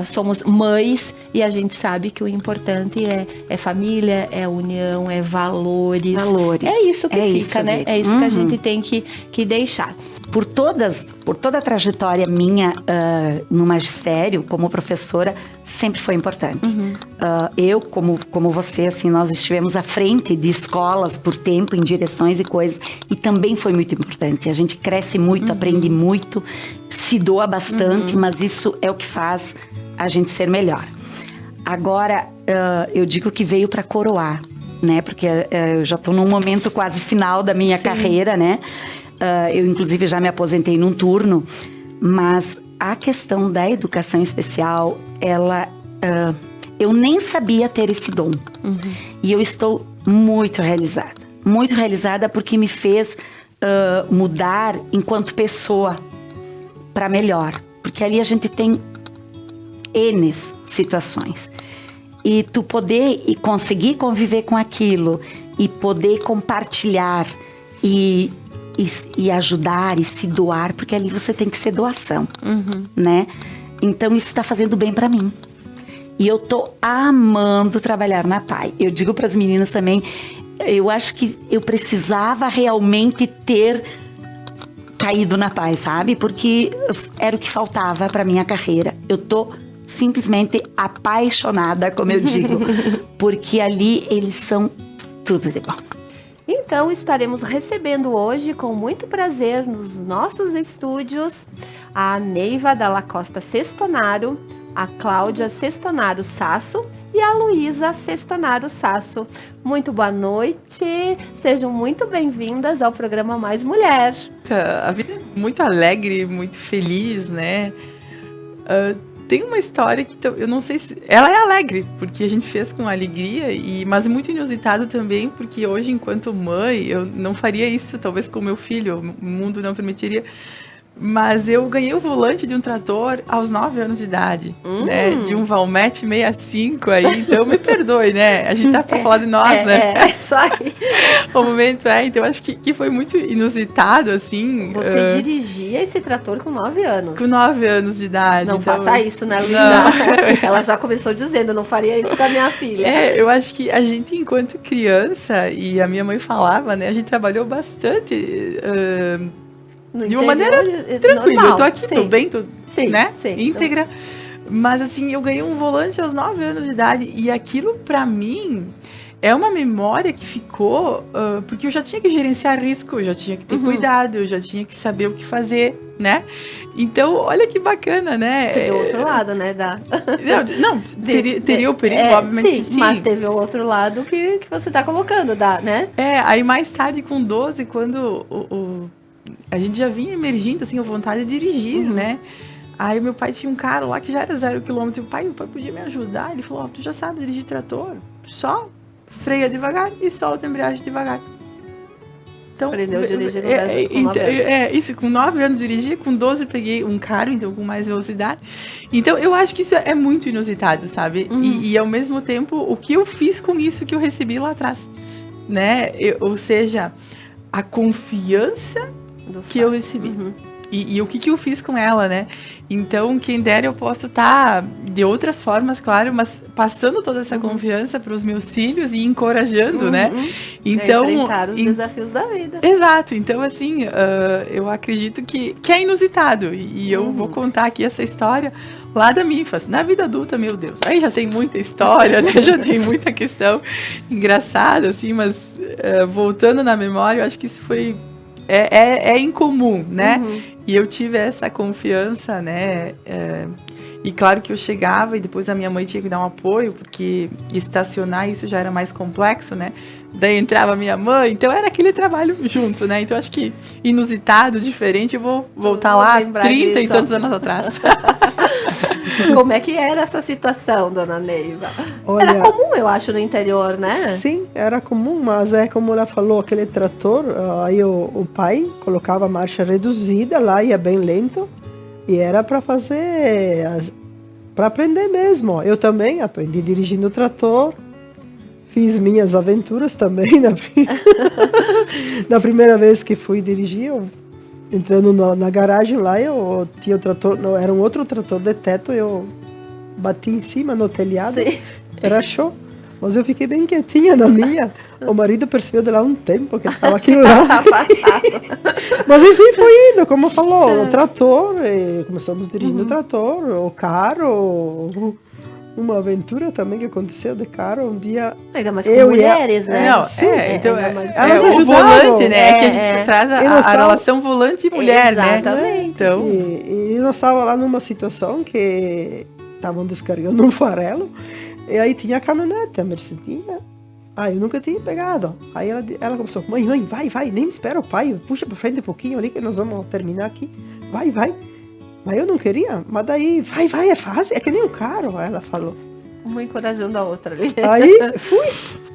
somos mães, e a gente sabe que o importante é família, é união, é valores. É isso que fica, isso, né? É isso que a gente tem que deixar. Por toda a trajetória minha no magistério, como professora, sempre foi importante. Eu, como você, assim, nós estivemos à frente de escolas por tempo, em direções e coisas, e também foi muito importante. A gente cresce muito, aprende muito, se doa bastante, mas isso é o que faz a gente ser melhor. Agora, eu digo que veio para coroar, né? Porque eu já estou num momento quase final da minha carreira, né? Eu, inclusive, já me aposentei num turno, mas a questão da educação especial, eu nem sabia ter esse dom. E eu estou muito realizada porque me fez mudar enquanto pessoa para melhor. Porque ali a gente tem N situações. E tu poder e conseguir conviver com aquilo e poder compartilhar e ajudar e se doar, porque ali você tem que ser doação, né? Então isso está fazendo bem para mim. E eu tô amando trabalhar na PAI. Eu digo para as meninas também, eu acho que eu precisava realmente ter caído na PAI, sabe? Porque era o que faltava para minha carreira. Eu tô simplesmente apaixonada, como eu digo, porque ali eles são tudo de bom. Então, estaremos recebendo hoje, com muito prazer, nos nossos estúdios, a Neiva Dalla Costa Sestonaro, a Cláudia Sestonaro Sasso e a Luísa Sestonaro Sasso. Muito boa noite, sejam muito bem-vindas ao programa Mais Mulher. A vida é muito alegre, muito feliz, né? Tem uma história que eu não sei se... Ela é alegre, porque a gente fez com alegria, mas muito inusitado também, porque hoje, enquanto mãe, eu não faria isso, talvez com meu filho, o mundo não permitiria. Mas eu ganhei o volante de um trator aos 9 anos de idade, né? De um Valmet 65 aí, então me perdoe, né? A gente tá pra falar de nós, né? É, só aí. O momento então acho que foi muito inusitado, assim. Você dirigia esse trator com 9 anos. Com 9 anos de idade. Não então... faça isso, né, Luísa? Ela já começou dizendo, não faria isso com a minha filha. Eu acho que a gente, enquanto criança, e a minha mãe falava, né? A gente trabalhou bastante... de uma maneira tranquila, normal, eu tô aqui, tô bem, né? Íntegra. Mas assim, eu ganhei um volante aos 9 anos de idade e aquilo pra mim é uma memória que ficou, porque eu já tinha que gerenciar risco, eu já tinha que ter cuidado, eu já tinha que saber o que fazer, né? Então, olha que bacana, né? Teve o outro lado, né? Não, teria o perigo, obviamente que sim. Mas teve o outro lado que você tá colocando, né? Aí mais tarde, com 12, quando a gente já vinha emergindo, assim, a vontade de dirigir, né? Aí meu pai tinha um carro lá que já era 0 km. O pai podia me ajudar. Ele falou, tu já sabe dirigir trator? Só freia devagar e solta a embreagem devagar. Então, aprendeu a dirigir com 9 anos. Isso, com 9 anos dirigia, com 12 peguei um carro, então com mais velocidade. Então eu acho que isso é muito inusitado, sabe? E ao mesmo tempo, o que eu fiz com isso que eu recebi lá atrás, né? Ou seja, a confiança que eu recebi. E o que eu fiz com ela, né? Então, quem dera eu posso estar de outras formas, claro, mas passando toda essa confiança para os meus filhos e encorajando, né? Então, enfrentar os desafios da vida. Exato. Então, assim, eu acredito que é inusitado. E eu vou contar aqui essa história lá da minha infância. Na vida adulta, meu Deus, aí já tem muita história, né? Já tem muita questão engraçada, assim, mas voltando na memória, eu acho que isso foi... É incomum, né? E eu tive essa confiança, né? E claro que eu chegava e depois a minha mãe tinha que dar um apoio, porque estacionar isso já era mais complexo, né? Daí entrava a minha mãe, então era aquele trabalho junto, né? Então acho que inusitado, diferente, eu vou voltar lá 30 e tantos anos atrás. Como é que era essa situação, dona Neiva? Olha, era comum, eu acho, no interior, né? Sim, era comum, mas é como ela falou, aquele trator, aí o pai colocava a marcha reduzida lá, ia bem lento, e era para fazer, para aprender mesmo. Eu também aprendi dirigindo o trator, fiz minhas aventuras também na primeira vez que fui dirigir, entrando na garagem lá, eu tinha o trator, não, era um outro trator de teto, eu bati em cima no telhado, era show. Mas eu fiquei bem quietinha na minha. O marido percebeu de lá um tempo que estava aquilo lá. Mas enfim, foi indo, como falou, o trator, começamos dirigindo o trator, o carro, uma aventura também que aconteceu de carro um dia. Ainda mais com mulheres, né? Não, sim, então, elas o ajudavam. volante, né? Que a gente traz a relação volante e mulher, Exatamente. né? Então... E nós estávamos lá numa situação que estavam descarregando um farelo, e aí tinha a caminhonete, a Mercedinha. Eu nunca tinha pegado. Aí ela começou, mãe, vai, nem espera o pai, puxa para frente um pouquinho ali que nós vamos terminar aqui. Vai. Mas eu não queria, mas daí, vai, é fácil, é que nem um carro, ela falou. Uma encorajando a outra ali. Aí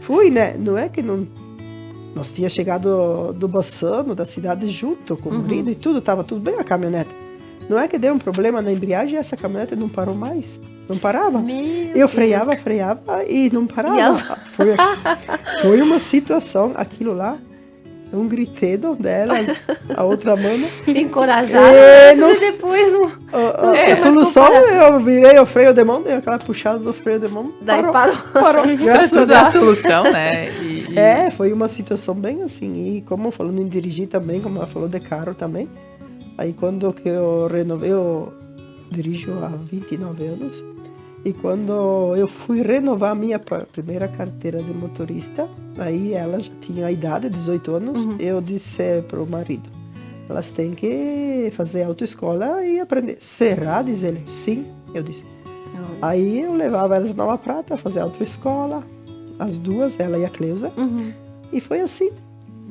fui, né? Não é que não... Nós tínhamos chegado do Bassano, da cidade, junto com o marido e tudo, tava tudo bem a caminhonete. Não é que deu um problema na embreagem e essa caminhonete não parou mais. Não parava. Eu freava e não parava. Foi uma situação, aquilo lá. Um gritedo delas, a outra mano. Encorajaram, e depois não. A solução, eu virei o freio de mão, dei aquela puxada do freio de mão. Daí parou. Graças a Deus. A solução, né? Foi uma situação bem assim. E como falando em dirigir também, como ela falou de carro também. Aí quando que eu renovei, eu dirijo há 29 anos. E quando eu fui renovar a minha primeira carteira de motorista, aí ela já tinha a idade, 18 anos, eu disse para o marido, elas têm que fazer autoescola e aprender. Será? Diz ele. Sim, eu disse. Aí eu levava elas na Nova Prata a fazer autoescola, as duas, ela e a Cleusa, e foi assim.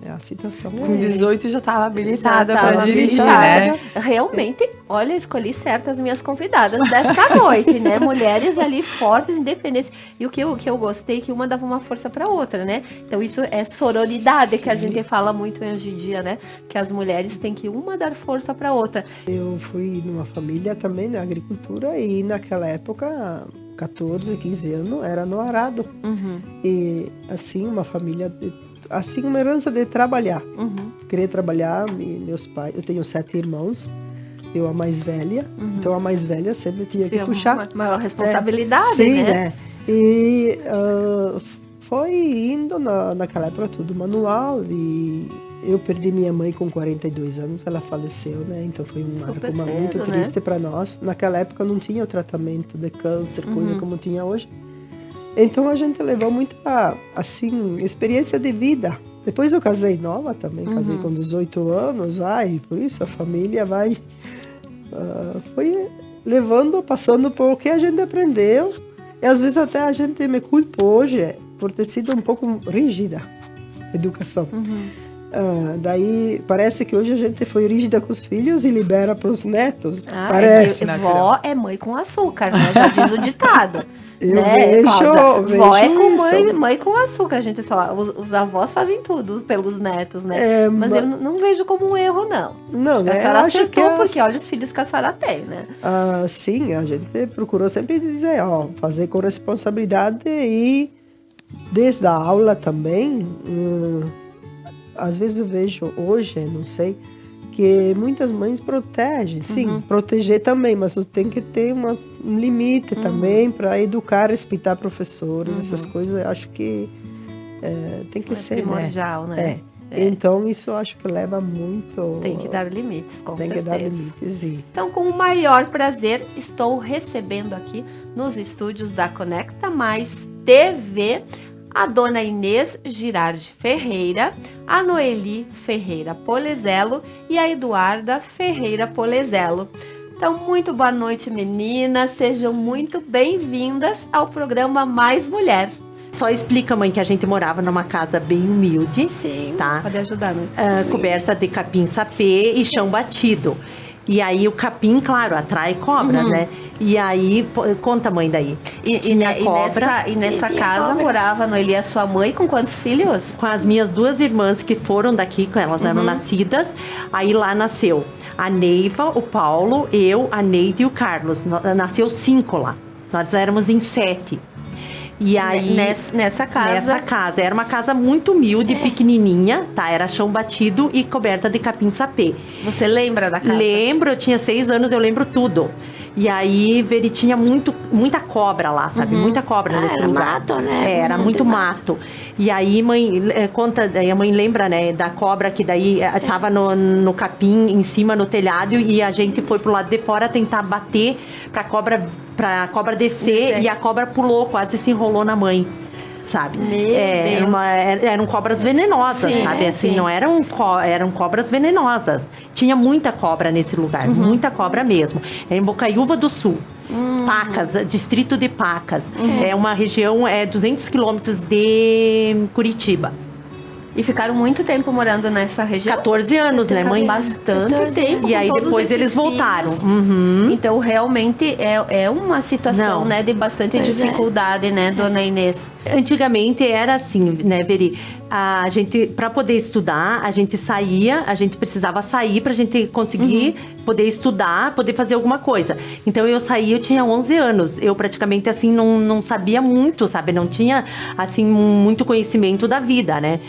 A situação com 18 já estava habilitada para dirigir, né? Realmente, olha, eu escolhi certo as minhas convidadas desta noite, né? Mulheres ali fortes, independentes. E o que eu gostei, que uma dava uma força para outra, né? Então isso é sororidade, que a gente fala muito hoje em dia, né? Que as mulheres têm que uma dar força para outra. Eu fui numa família também na agricultura e naquela época, 14, 15 anos, era no arado. E assim, uma família assim, uma herança de trabalhar. Queria trabalhar, meus pais, eu tenho 7 irmãos, eu a mais velha, então a mais velha sempre tinha que puxar. Uma maior responsabilidade, sim, né? E foi indo naquela época tudo manual, e eu perdi minha mãe com 42 anos, ela faleceu, né? Então foi um marco muito triste, né? Para nós. Naquela época não tinha o tratamento de câncer, coisa como tinha hoje. Então a gente levou muito assim, experiência de vida. Depois eu casei nova também, casei com 18 anos, por isso a família vai... foi levando, passando por o que a gente aprendeu. E às vezes até a gente me culpa hoje por ter sido um pouco rígida a educação. Daí parece que hoje a gente foi rígida com os filhos e libera para os netos. Parece. Vó é mãe com açúcar, né? Já diz o ditado. Eu né, vejo vó é com mãe com açúcar, gente. Os avós fazem tudo pelos netos, né? Mas eu não vejo como um erro, não. Não, né? A senhora acertou, porque olha os filhos que a senhora tem, né? Sim, a gente procurou sempre dizer, fazer com responsabilidade e desde a aula também. Às vezes eu vejo hoje, não sei, que muitas mães protegem, sim, proteger também, mas tem que ter um limite também para educar, respeitar professores, essas coisas, eu acho que tem que ser primordial, né? Então isso eu acho que leva muito... Tem que dar limites, com certeza. Tem que dar limites, sim. Então, com o maior prazer, estou recebendo aqui nos estúdios da Conecta Mais TV a dona Inês Girardi Ferreira, a Noeli Ferreira Polezelo e a Eduarda Ferreira Polezelo. Então, muito boa noite, meninas. Sejam muito bem-vindas ao programa Mais Mulher. Só explica, mãe, que a gente morava numa casa bem humilde. Sim, tá? Pode ajudar, né? Coberta de capim sapê e chão batido. E aí o capim, claro, atrai cobra, né? E aí, conta, mãe, daí. E nessa casa morava, Noeli, a sua mãe com quantos filhos? Com as minhas 2 irmãs que foram daqui, elas eram nascidas. Aí lá nasceu a Neiva, o Paulo, eu, a Neide e o Carlos. Nasceu 5 lá. Nós éramos em 7. E aí, nessa casa? Nessa casa. Era uma casa muito humilde, pequenininha, tá? Era chão batido e coberta de capim-sapê. Você lembra da casa? Lembro, eu tinha 6 anos, eu lembro tudo. E aí, Veri, tinha muita cobra lá, sabe? Muita cobra nesse lugar. Era mato, né? Era muito mato. E aí, mãe, a mãe lembra, né, da cobra que daí tava no capim, em cima, no telhado, e a gente foi pro lado de fora tentar bater pra cobra descer, e a cobra pulou, quase se enrolou na mãe. Sabe? Eram cobras venenosas, sabe? Assim, não eram cobras venenosas. Tinha muita cobra nesse lugar, muita cobra mesmo. Era em Bocaiúva do Sul. Pacas, distrito de Pacas. É uma região, 200 quilômetros de Curitiba. E ficaram muito tempo morando nessa região? 14 anos, né, mãe? Bastante tempo. E aí depois eles voltaram. Então, realmente, é uma situação, né, de bastante dificuldade, né, dona Inês? Antigamente era assim, né, Veri? A gente, para poder estudar, a gente precisava sair pra gente conseguir poder estudar, poder fazer alguma coisa. Então eu saí, eu tinha 11 anos. Eu praticamente, assim, não sabia muito, sabe? Não tinha, assim, muito conhecimento da vida, né?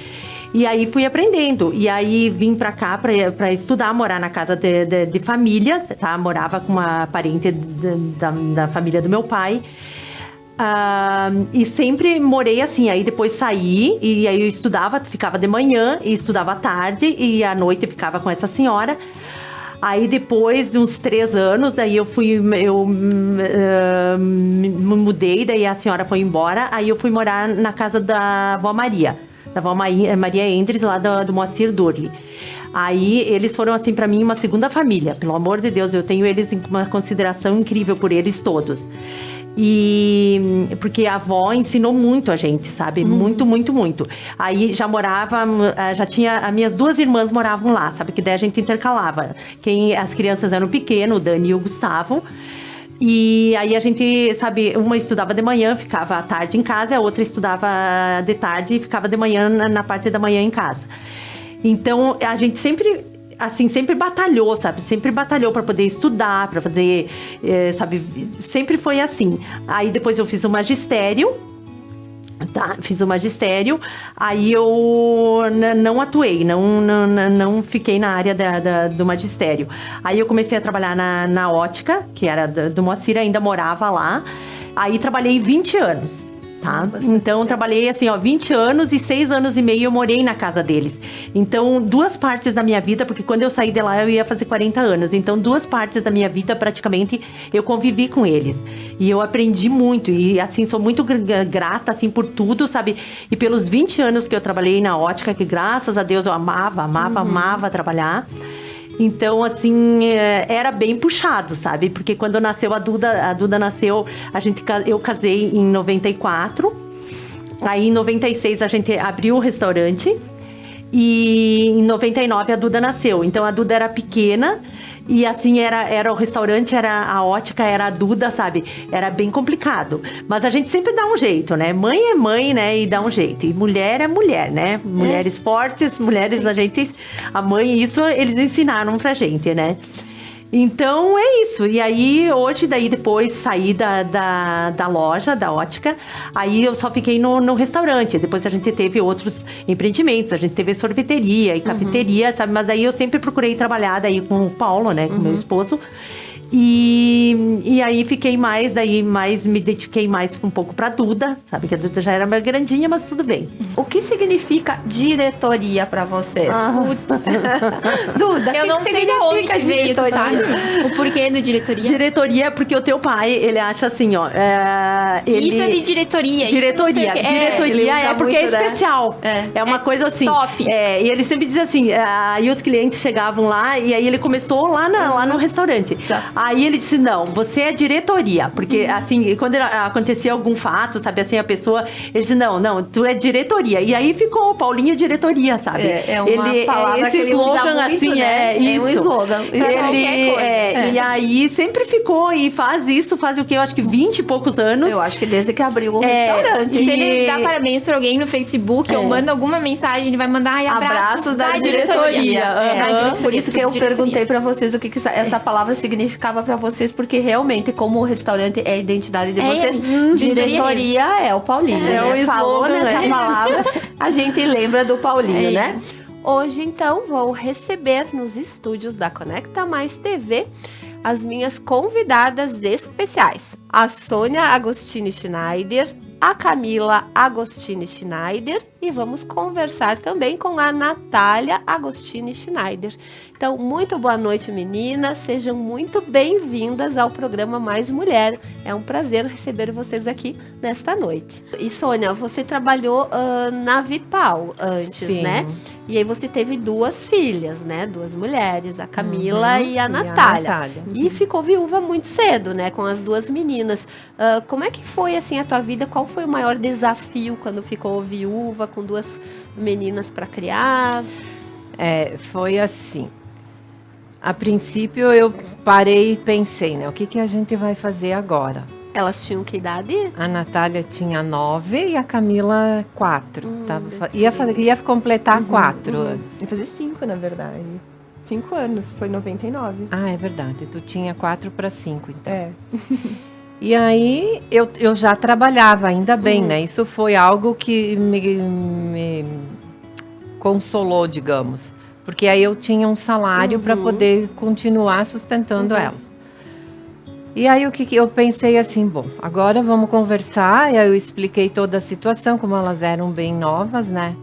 E aí fui aprendendo. E aí vim pra cá pra estudar, morar na casa de famílias, tá? Morava com uma parente da família do meu pai. E sempre morei assim. Aí depois saí, e aí eu estudava, ficava de manhã, e estudava à tarde, e à noite ficava com essa senhora. Aí depois de uns 3 anos, aí eu me mudei, daí a senhora foi embora, aí eu fui morar na casa da avó Maria. Da avó Maria Endres, lá do Moacir Durli. Aí eles foram, assim, pra mim, uma segunda família. Pelo amor de Deus, eu tenho eles em uma consideração incrível por eles todos. E porque a avó ensinou muito a gente, sabe? Muito, muito, muito. Aí já as minhas 2 irmãs moravam lá, sabe? Que daí a gente intercalava. As crianças eram pequenas, o Dani e o Gustavo. E aí a gente, sabe, uma estudava de manhã, ficava à tarde em casa, a outra estudava de tarde e ficava de manhã, na parte da manhã em casa. Então, a gente sempre batalhou, sabe? Sempre batalhou para poder estudar, para poder, sabe? Sempre foi assim. Aí depois eu fiz o magistério, tá? Fiz o magistério, aí eu não atuei, não fiquei na área do magistério. Aí eu comecei a trabalhar na ótica, que era do Moacir, ainda morava lá. Aí trabalhei 20 anos. Tá? Então, trabalhei assim, 20 anos e 6 anos e meio eu morei na casa deles. Então, 2 partes da minha vida, porque quando eu saí de lá eu ia fazer 40 anos. Então, 2 partes da minha vida, praticamente, eu convivi com eles. E eu aprendi muito. E, assim, sou muito grata, assim, por tudo, sabe? E pelos 20 anos que eu trabalhei na ótica, que graças a Deus eu amava trabalhar. Então, assim, era bem puxado, sabe? Porque quando nasceu a Duda nasceu, eu casei em 94. Aí, em 96, a gente abriu o restaurante. E em 99, a Duda nasceu. Então, a Duda era pequena. E assim, era o restaurante, era a ótica, era a Duda, sabe? Era bem complicado. Mas a gente sempre dá um jeito, né? Mãe é mãe, né? E dá um jeito. E mulher é mulher, né? Mulheres fortes, mulheres, a mãe, isso eles ensinaram pra gente, né? Então, é isso. E aí, hoje, daí depois saí da loja, da ótica, aí eu só fiquei no restaurante. Depois a gente teve outros empreendimentos, a gente teve sorveteria e cafeteria, sabe? Mas aí eu sempre procurei trabalhar daí com o Paulo, né? Com meu esposo. E aí fiquei me dediquei mais um pouco pra Duda, sabe? Que a Duda já era mais grandinha, mas tudo bem. O que significa diretoria pra vocês? Duda, eu não sei de onde que veio, tu sabe? O porquê do diretoria? Diretoria é porque o teu pai, ele acha assim, ó... Isso é de diretoria. Diretoria é porque é especial. É uma coisa assim. Top. E ele sempre diz assim, aí os clientes chegavam lá, e aí ele começou lá no restaurante. Aí ele disse, não, você é diretoria. Porque, assim, quando acontecia algum fato, sabe, assim, a pessoa... Ele disse, não, tu é diretoria. E aí ficou o Paulinho diretoria, sabe? É uma palavra que ele usa muito, assim, né? isso. É um slogan. E aí sempre ficou e faz o quê? Eu acho que 20 e poucos anos. Eu acho que desde que abriu o restaurante. Se ele dá parabéns pra alguém no Facebook ou manda alguma mensagem, ele vai mandar abraços da diretoria. Por isso que eu perguntei pra vocês o que essa palavra significava pra vocês, porque realmente, como o restaurante é a identidade de vocês, diretoria é o Paulinho, né? Falou nessa palavra, a gente lembra do Paulinho, né? Hoje, então, vou receber nos estúdios da Conecta Mais TV as minhas convidadas especiais. A Sônia Agostini Schneider, a Camila Agostini Schneider e vamos conversar também com a Natália Agostini Schneider. Então, muito boa noite, meninas. Sejam muito bem-vindas ao programa Mais Mulher. É um prazer receber vocês aqui nesta noite. E, Sônia, você trabalhou na Vipal antes, né? E aí você teve 2 filhas, né? 2 mulheres, a Camila e a Natália. E ficou viúva muito cedo, né? Com as 2 meninas. Como é que foi, assim, a tua vida? Qual foi o maior desafio quando ficou viúva, com 2 meninas para criar? Foi assim. A princípio eu parei e pensei, né? O que a gente vai fazer agora? Elas tinham que idade? A Natália tinha 9 e a Camila 4. Ia completar 4 anos. Ia fazer 5, na verdade. 5 anos, foi 99. Ah, é verdade. Tu tinha 4 para 5, então. E aí eu já trabalhava, ainda bem, né? Isso foi algo que me consolou, digamos. Porque aí eu tinha um salário para poder continuar sustentando elas. E aí o que eu pensei assim, bom, agora vamos conversar. E aí eu expliquei toda a situação, como elas eram bem novas, né?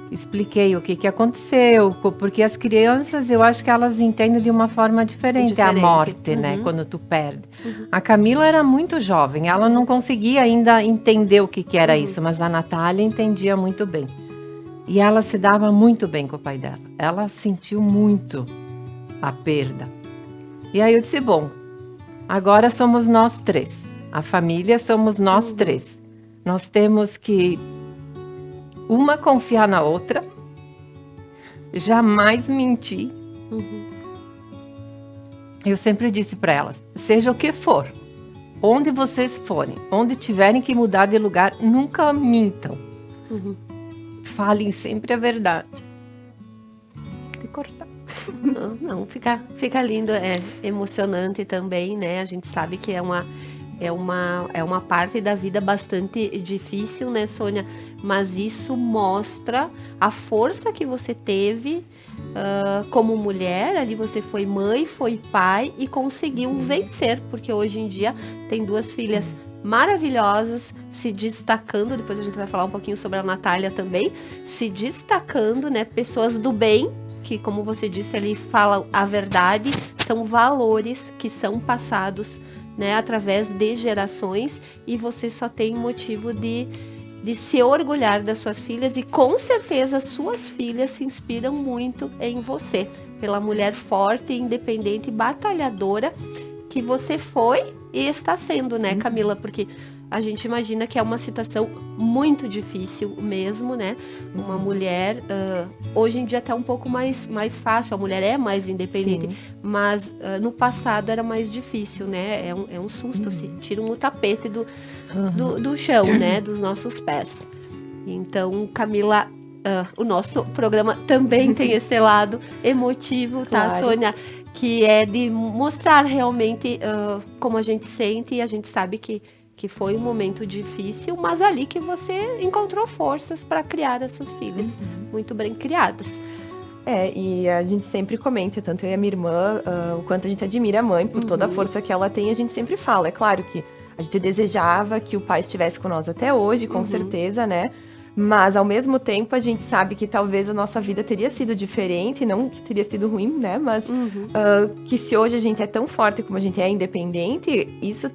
Expliquei o que aconteceu, porque as crianças, eu acho que elas entendem de uma forma diferente. A morte, né? Quando tu perde. A Camila era muito jovem, ela não conseguia ainda entender o que era isso, mas a Natália entendia muito bem. E ela se dava muito bem com o pai dela. Ela sentiu muito a perda. E aí eu disse, bom, agora somos nós 3. A família somos nós 3. Nós temos que uma confiar na outra, jamais mentir. Eu sempre disse para elas, seja o que for, onde vocês forem, onde tiverem que mudar de lugar, nunca mintam. Falem sempre a verdade. De cortar. Não, fica lindo, é emocionante também, né? A gente sabe que é uma parte da vida bastante difícil, né, Sônia? Mas isso mostra a força que você teve como mulher. Ali você foi mãe, foi pai e conseguiu vencer, porque hoje em dia tem 2 filhas maravilhosas, se destacando. Depois a gente vai falar um pouquinho sobre a Natália também, se destacando, né? Pessoas do bem, que, como você disse ali, falam a verdade, são valores que são passados, né, através de gerações, e você só tem motivo de se orgulhar das suas filhas, e com certeza suas filhas se inspiram muito em você, pela mulher forte, independente, batalhadora que você foi e está sendo, né, Camila? Porque a gente imagina que é uma situação muito difícil mesmo, né? Uma mulher, hoje em dia tá um pouco mais fácil, a mulher é mais independente, mas no passado era mais difícil, né? É um susto, se tiram o tapete do chão, né? Dos nossos pés. Então, Camila, o nosso programa também tem esse lado emotivo, tá, claro, Sônia? Que é de mostrar realmente como a gente sente, e a gente sabe que foi um momento difícil, mas ali que você encontrou forças para criar as suas filhas, muito bem criadas. E a gente sempre comenta, tanto eu e a minha irmã, o quanto a gente admira a mãe por toda a força que ela tem. A gente sempre fala, é claro que a gente desejava que o pai estivesse com nós até hoje, com certeza, né? Mas, ao mesmo tempo, a gente sabe que talvez a nossa vida teria sido diferente, não que teria sido ruim, né? Mas que se hoje a gente é tão forte como a gente é independente, isso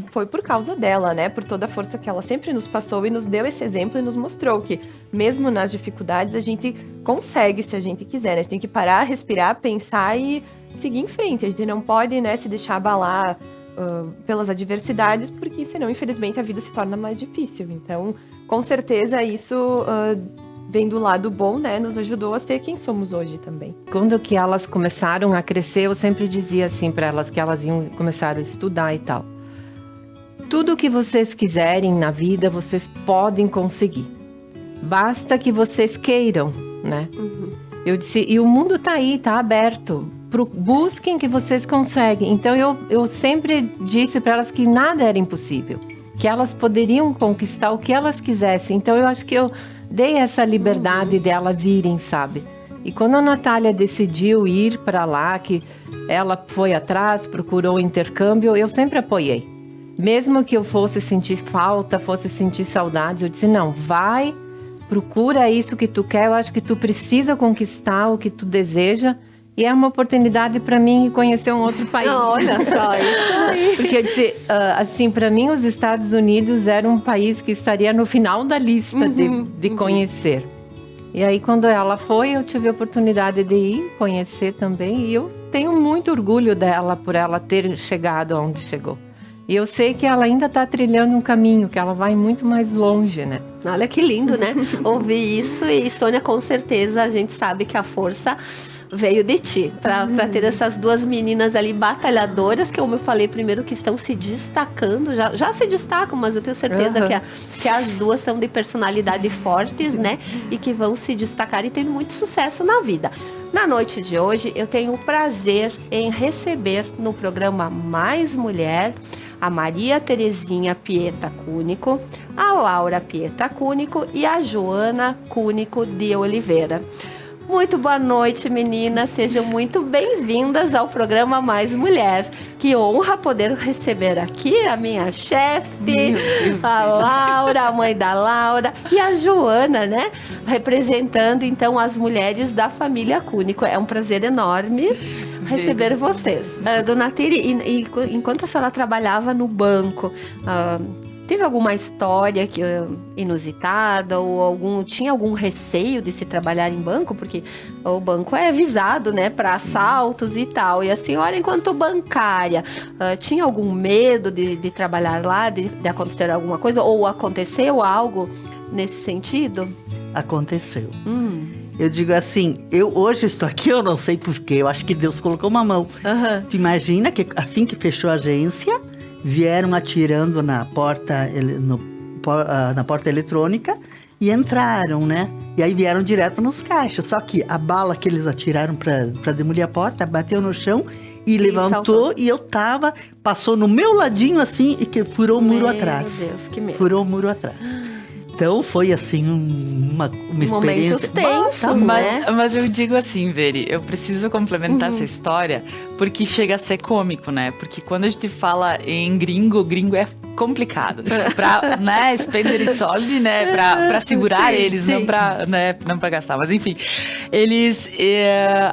foi por causa dela, né? Por toda a força que ela sempre nos passou e nos deu esse exemplo e nos mostrou que, mesmo nas dificuldades, a gente consegue, se a gente quiser, né? A gente tem que parar, respirar, pensar e seguir em frente. A gente não pode, né, se deixar abalar pelas adversidades, porque senão, infelizmente, a vida se torna mais difícil. Então, com certeza, isso vem do lado bom, né? Nos ajudou a ser quem somos hoje também. Quando que elas começaram a crescer, eu sempre dizia assim para elas que elas iam começar a estudar e tal. Tudo que vocês quiserem na vida, vocês podem conseguir. Basta que vocês queiram, né? Eu disse, e o mundo tá aí, tá aberto. Busquem que vocês conseguem. Então eu sempre disse para elas que nada era impossível, que elas poderiam conquistar o que elas quisessem. Então eu acho que eu dei essa liberdade delas irem, sabe? E quando a Natália decidiu ir para lá, que ela foi atrás, procurou intercâmbio, eu sempre apoiei. Mesmo que eu fosse sentir falta, fosse sentir saudades, eu disse, não, vai, procura isso que tu quer, eu acho que tu precisa conquistar o que tu deseja. E é uma oportunidade para mim conhecer um outro país. Olha só, isso aí. Porque eu disse, assim, para mim os Estados Unidos era um país que estaria no final da lista de conhecer. E aí quando ela foi, eu tive a oportunidade de ir conhecer também. E eu tenho muito orgulho dela por ela ter chegado onde chegou. E eu sei que ela ainda está trilhando um caminho, que ela vai muito mais longe, né? Olha que lindo, né? Ouvir isso. E Sônia, com certeza, a gente sabe que a força veio de ti, para ter essas duas meninas ali batalhadoras, que como eu falei primeiro, que estão se destacando, já se destacam, mas eu tenho certeza que as duas são de personalidade fortes, né? E que vão se destacar e ter muito sucesso na vida. Na noite de hoje, eu tenho o prazer em receber no programa Mais Mulher a Maria Terezinha Pieta Cúnico, a Laura Pieta Cúnico e a Joana Cúnico de Oliveira. Muito boa noite, meninas. Sejam muito bem-vindas ao programa Mais Mulher. Que honra poder receber aqui a minha chefe, a Laura, a mãe da Laura, e a Joana, né? Representando, então, as mulheres da família Cúnico. É um prazer enorme receber vocês. Dona Tere, enquanto a senhora trabalhava no banco, teve alguma história inusitada ou tinha algum receio de se trabalhar em banco? Porque o banco é visado, né, para assaltos e tal. E a senhora, enquanto bancária, tinha algum medo de trabalhar lá, de acontecer alguma coisa? Ou aconteceu algo nesse sentido? Aconteceu. Eu digo assim, eu hoje estou aqui, eu não sei porquê, eu acho que Deus colocou uma mão. Tu imagina que assim que fechou a agência, vieram atirando na porta eletrônica e entraram, né? E aí vieram direto nos caixas. Só que a bala que eles atiraram para demolir a porta bateu no chão e levantou saltou. E eu passou no meu ladinho assim e que furou o muro atrás. Meu Deus, que medo. Furou o muro atrás. Então foi assim uma experiência. Momentos tensos, né? Mas eu digo assim, Veri, eu preciso complementar essa história, porque chega a ser cômico, né? Porque quando a gente fala em gringo é complicado. Pra, né, spender e solid, né? Pra segurar eles, não pra gastar. Mas enfim, eles...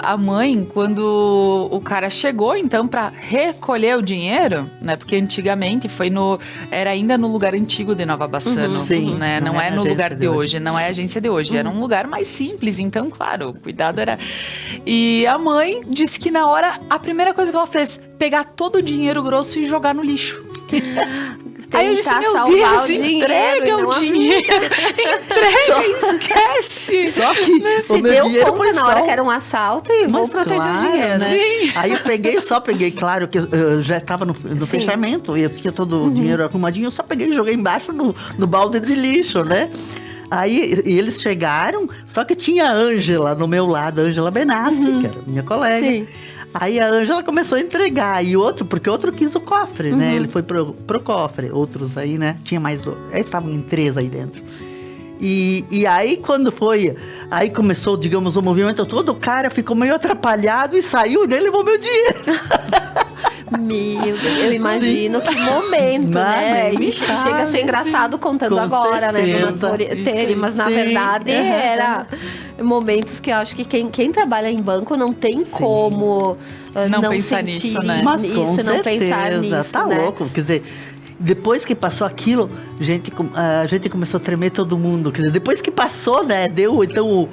a mãe, quando o cara chegou, então, pra recolher o dinheiro, né? Porque antigamente era ainda no lugar antigo de Nova Bassano, né? Não é no lugar de hoje, não é a agência de hoje. Era um lugar mais simples, então, claro, o cuidado era... E a mãe disse que na hora, a primeira coisa que ela fez, pegar todo o dinheiro grosso e jogar no lixo. Aí eu disse, meu Deus, entrega o dinheiro. Entrega, esquece. Só que se deu conta na hora que era um assalto e vou proteger o dinheiro, né? Sim. Aí eu peguei, claro, que eu já estava no fechamento, eu tinha todo o dinheiro arrumadinho, eu só peguei e joguei embaixo no balde de lixo, né? Aí eles chegaram, só que tinha a Ângela no meu lado, a Ângela Benassi, que era minha colega. Sim. Aí a Ângela começou a entregar, porque outro quis o cofre, né? Ele foi pro cofre, outros aí, né? Tinha mais, estavam em 3 aí dentro. E aí quando foi, aí começou, digamos, o movimento todo, o cara ficou meio atrapalhado e saiu e ele levou meu dinheiro. Meu Deus, eu imagino que momento, né? E chega a ser engraçado contando agora, certeza, né, dona Tere? Mas na verdade era momentos que eu acho que quem trabalha em banco não tem como não pensar nisso, né? Mas com certeza, pensar nisso, tá louco, quer dizer... Depois que passou aquilo, a gente começou a tremer todo mundo. Quer dizer, depois que passou, né? Deu então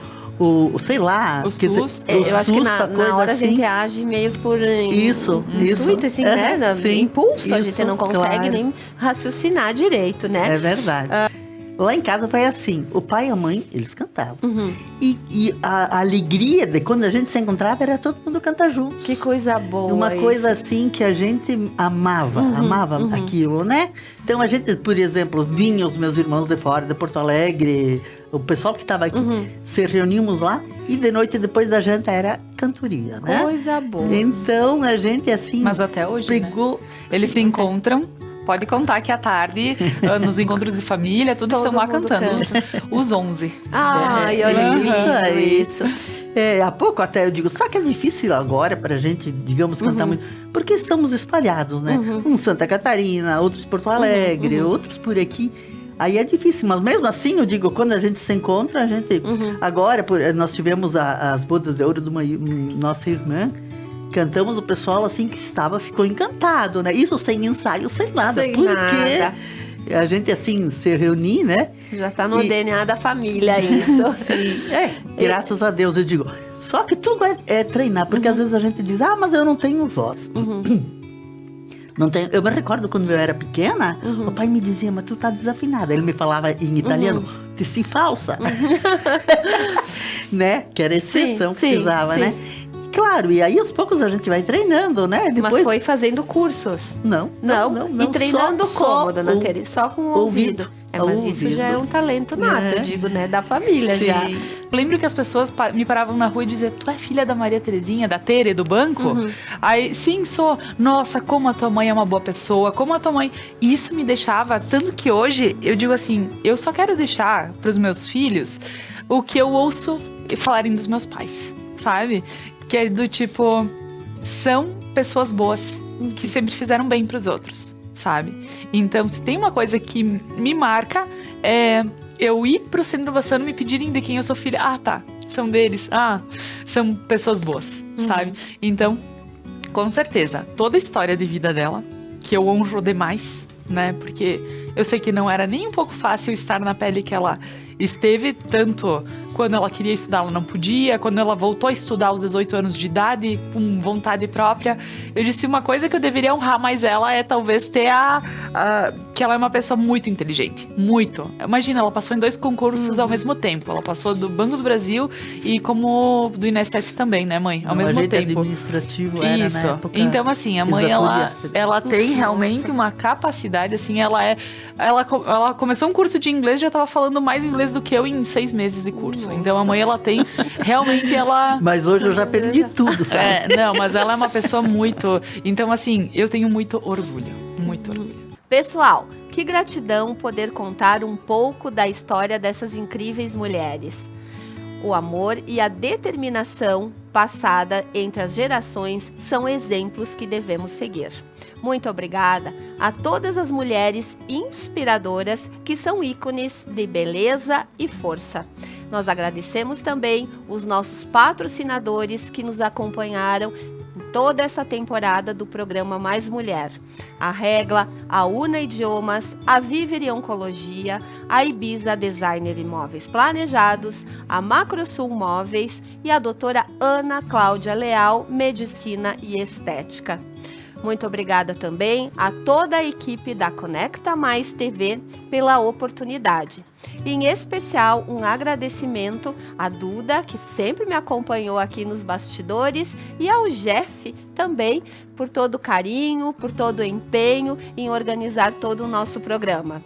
sei lá. O susto. Eu acho que na hora a gente age meio por intuito, assim, né? Impulso, a gente não consegue nem raciocinar direito, né? É verdade. Lá em casa foi assim, o pai e a mãe, eles cantavam. E a alegria de quando a gente se encontrava era todo mundo cantar junto. Que coisa boa. Uma coisa assim que a gente amava aquilo, né? Então a gente, por exemplo, vinha os meus irmãos de fora, de Porto Alegre, o pessoal que estava aqui, se reuníamos lá e de noite depois da janta era cantoria, né? Coisa boa. Então a gente assim... Mas até hoje, pegou... Eles se encontram... Pode contar que à tarde, nos encontros de família, todos estão lá cantando. Os 11. Ai, olha isso. Há pouco até eu digo, só que é difícil agora pra gente, digamos, cantar muito. Porque estamos espalhados, né? Um Santa Catarina, outros Porto Alegre, outros por aqui. Aí é difícil, mas mesmo assim, eu digo, quando a gente se encontra, a gente... Agora, nós tivemos as bodas de ouro de uma nossa irmã. Cantamos, o pessoal assim que ficou encantado, né? Isso sem ensaio, sem nada. Porque a gente assim se reunir, né? Já tá no DNA da família isso. Sim. Graças a Deus, eu digo. Só que tudo é treinar, porque às vezes a gente diz, mas eu não tenho voz. Não tenho. Eu me recordo quando eu era pequena, o pai me dizia, mas tu tá desafinada. Ele me falava em italiano, ti si falsa. Né? Que era a expressão que se usava, né? Claro, e aí aos poucos a gente vai treinando, né? Depois... Mas foi fazendo cursos? Não. E treinando como, dona Teresa? Só com o ouvido. Mas isso já é um talento nato, eu digo, né? Da família já. Lembro que as pessoas me paravam na rua e diziam, tu é filha da Maria Terezinha, da Tere, do banco? Aí, sim, sou. Nossa, como a tua mãe é uma boa pessoa, como a tua mãe... Isso me deixava, tanto que hoje, eu digo assim, eu só quero deixar pros meus filhos o que eu ouço falarem dos meus pais, sabe? Que é do tipo, são pessoas boas, que sempre fizeram bem pros outros, sabe? Então, se tem uma coisa que me marca, é eu ir pro Centro Bassano me pedirem de quem eu sou filha. Tá, são deles. São pessoas boas, sabe? Então, com certeza, toda a história de vida dela, que eu honro demais, né? Porque eu sei que não era nem um pouco fácil estar na pele que ela esteve, tanto quando ela queria estudar, ela não podia, quando ela voltou a estudar aos 18 anos de idade, com vontade própria. Eu disse, uma coisa que eu deveria honrar mais ela é talvez ter que ela é uma pessoa muito inteligente, muito. Imagina, ela passou em 2 concursos ao mesmo tempo, ela passou do Banco do Brasil e como do INSS também, né, mãe? Ao mesmo tempo. Administrativo era isso. Na época, então, assim, a mãe, ela tem realmente uma capacidade, assim, ela começou um curso de inglês, já estava falando mais inglês do que eu em 6 meses de curso. Então a mãe, ela tem, realmente ela... Mas hoje eu já perdi tudo, sabe? Não, mas ela é uma pessoa muito... Então assim, eu tenho muito orgulho, muito orgulho. Pessoal, que gratidão poder contar um pouco da história dessas incríveis mulheres. O amor e a determinação passada entre as gerações são exemplos que devemos seguir. Muito obrigada a todas as mulheres inspiradoras que são ícones de beleza e força. Nós agradecemos também os nossos patrocinadores que nos acompanharam em toda essa temporada do programa Mais Mulher. A Regla, a Una Idiomas, a Vivere Oncologia, a Ibiza Designer Imóveis Planejados, a Macrosul Móveis e a doutora Ana Cláudia Leal, Medicina e Estética. Muito obrigada também a toda a equipe da Conecta Mais TV pela oportunidade. E, em especial, um agradecimento à Duda, que sempre me acompanhou aqui nos bastidores, e ao Jeff também, por todo o carinho, por todo o empenho em organizar todo o nosso programa.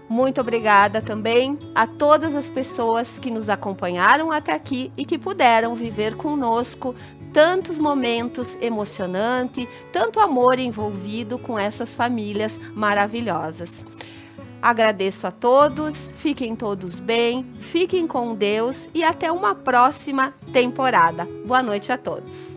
Muito obrigada também a todas as pessoas que nos acompanharam até aqui e que puderam viver conosco tantos momentos emocionantes, tanto amor envolvido com essas famílias maravilhosas. Agradeço a todos, fiquem todos bem, fiquem com Deus e até uma próxima temporada. Boa noite a todos.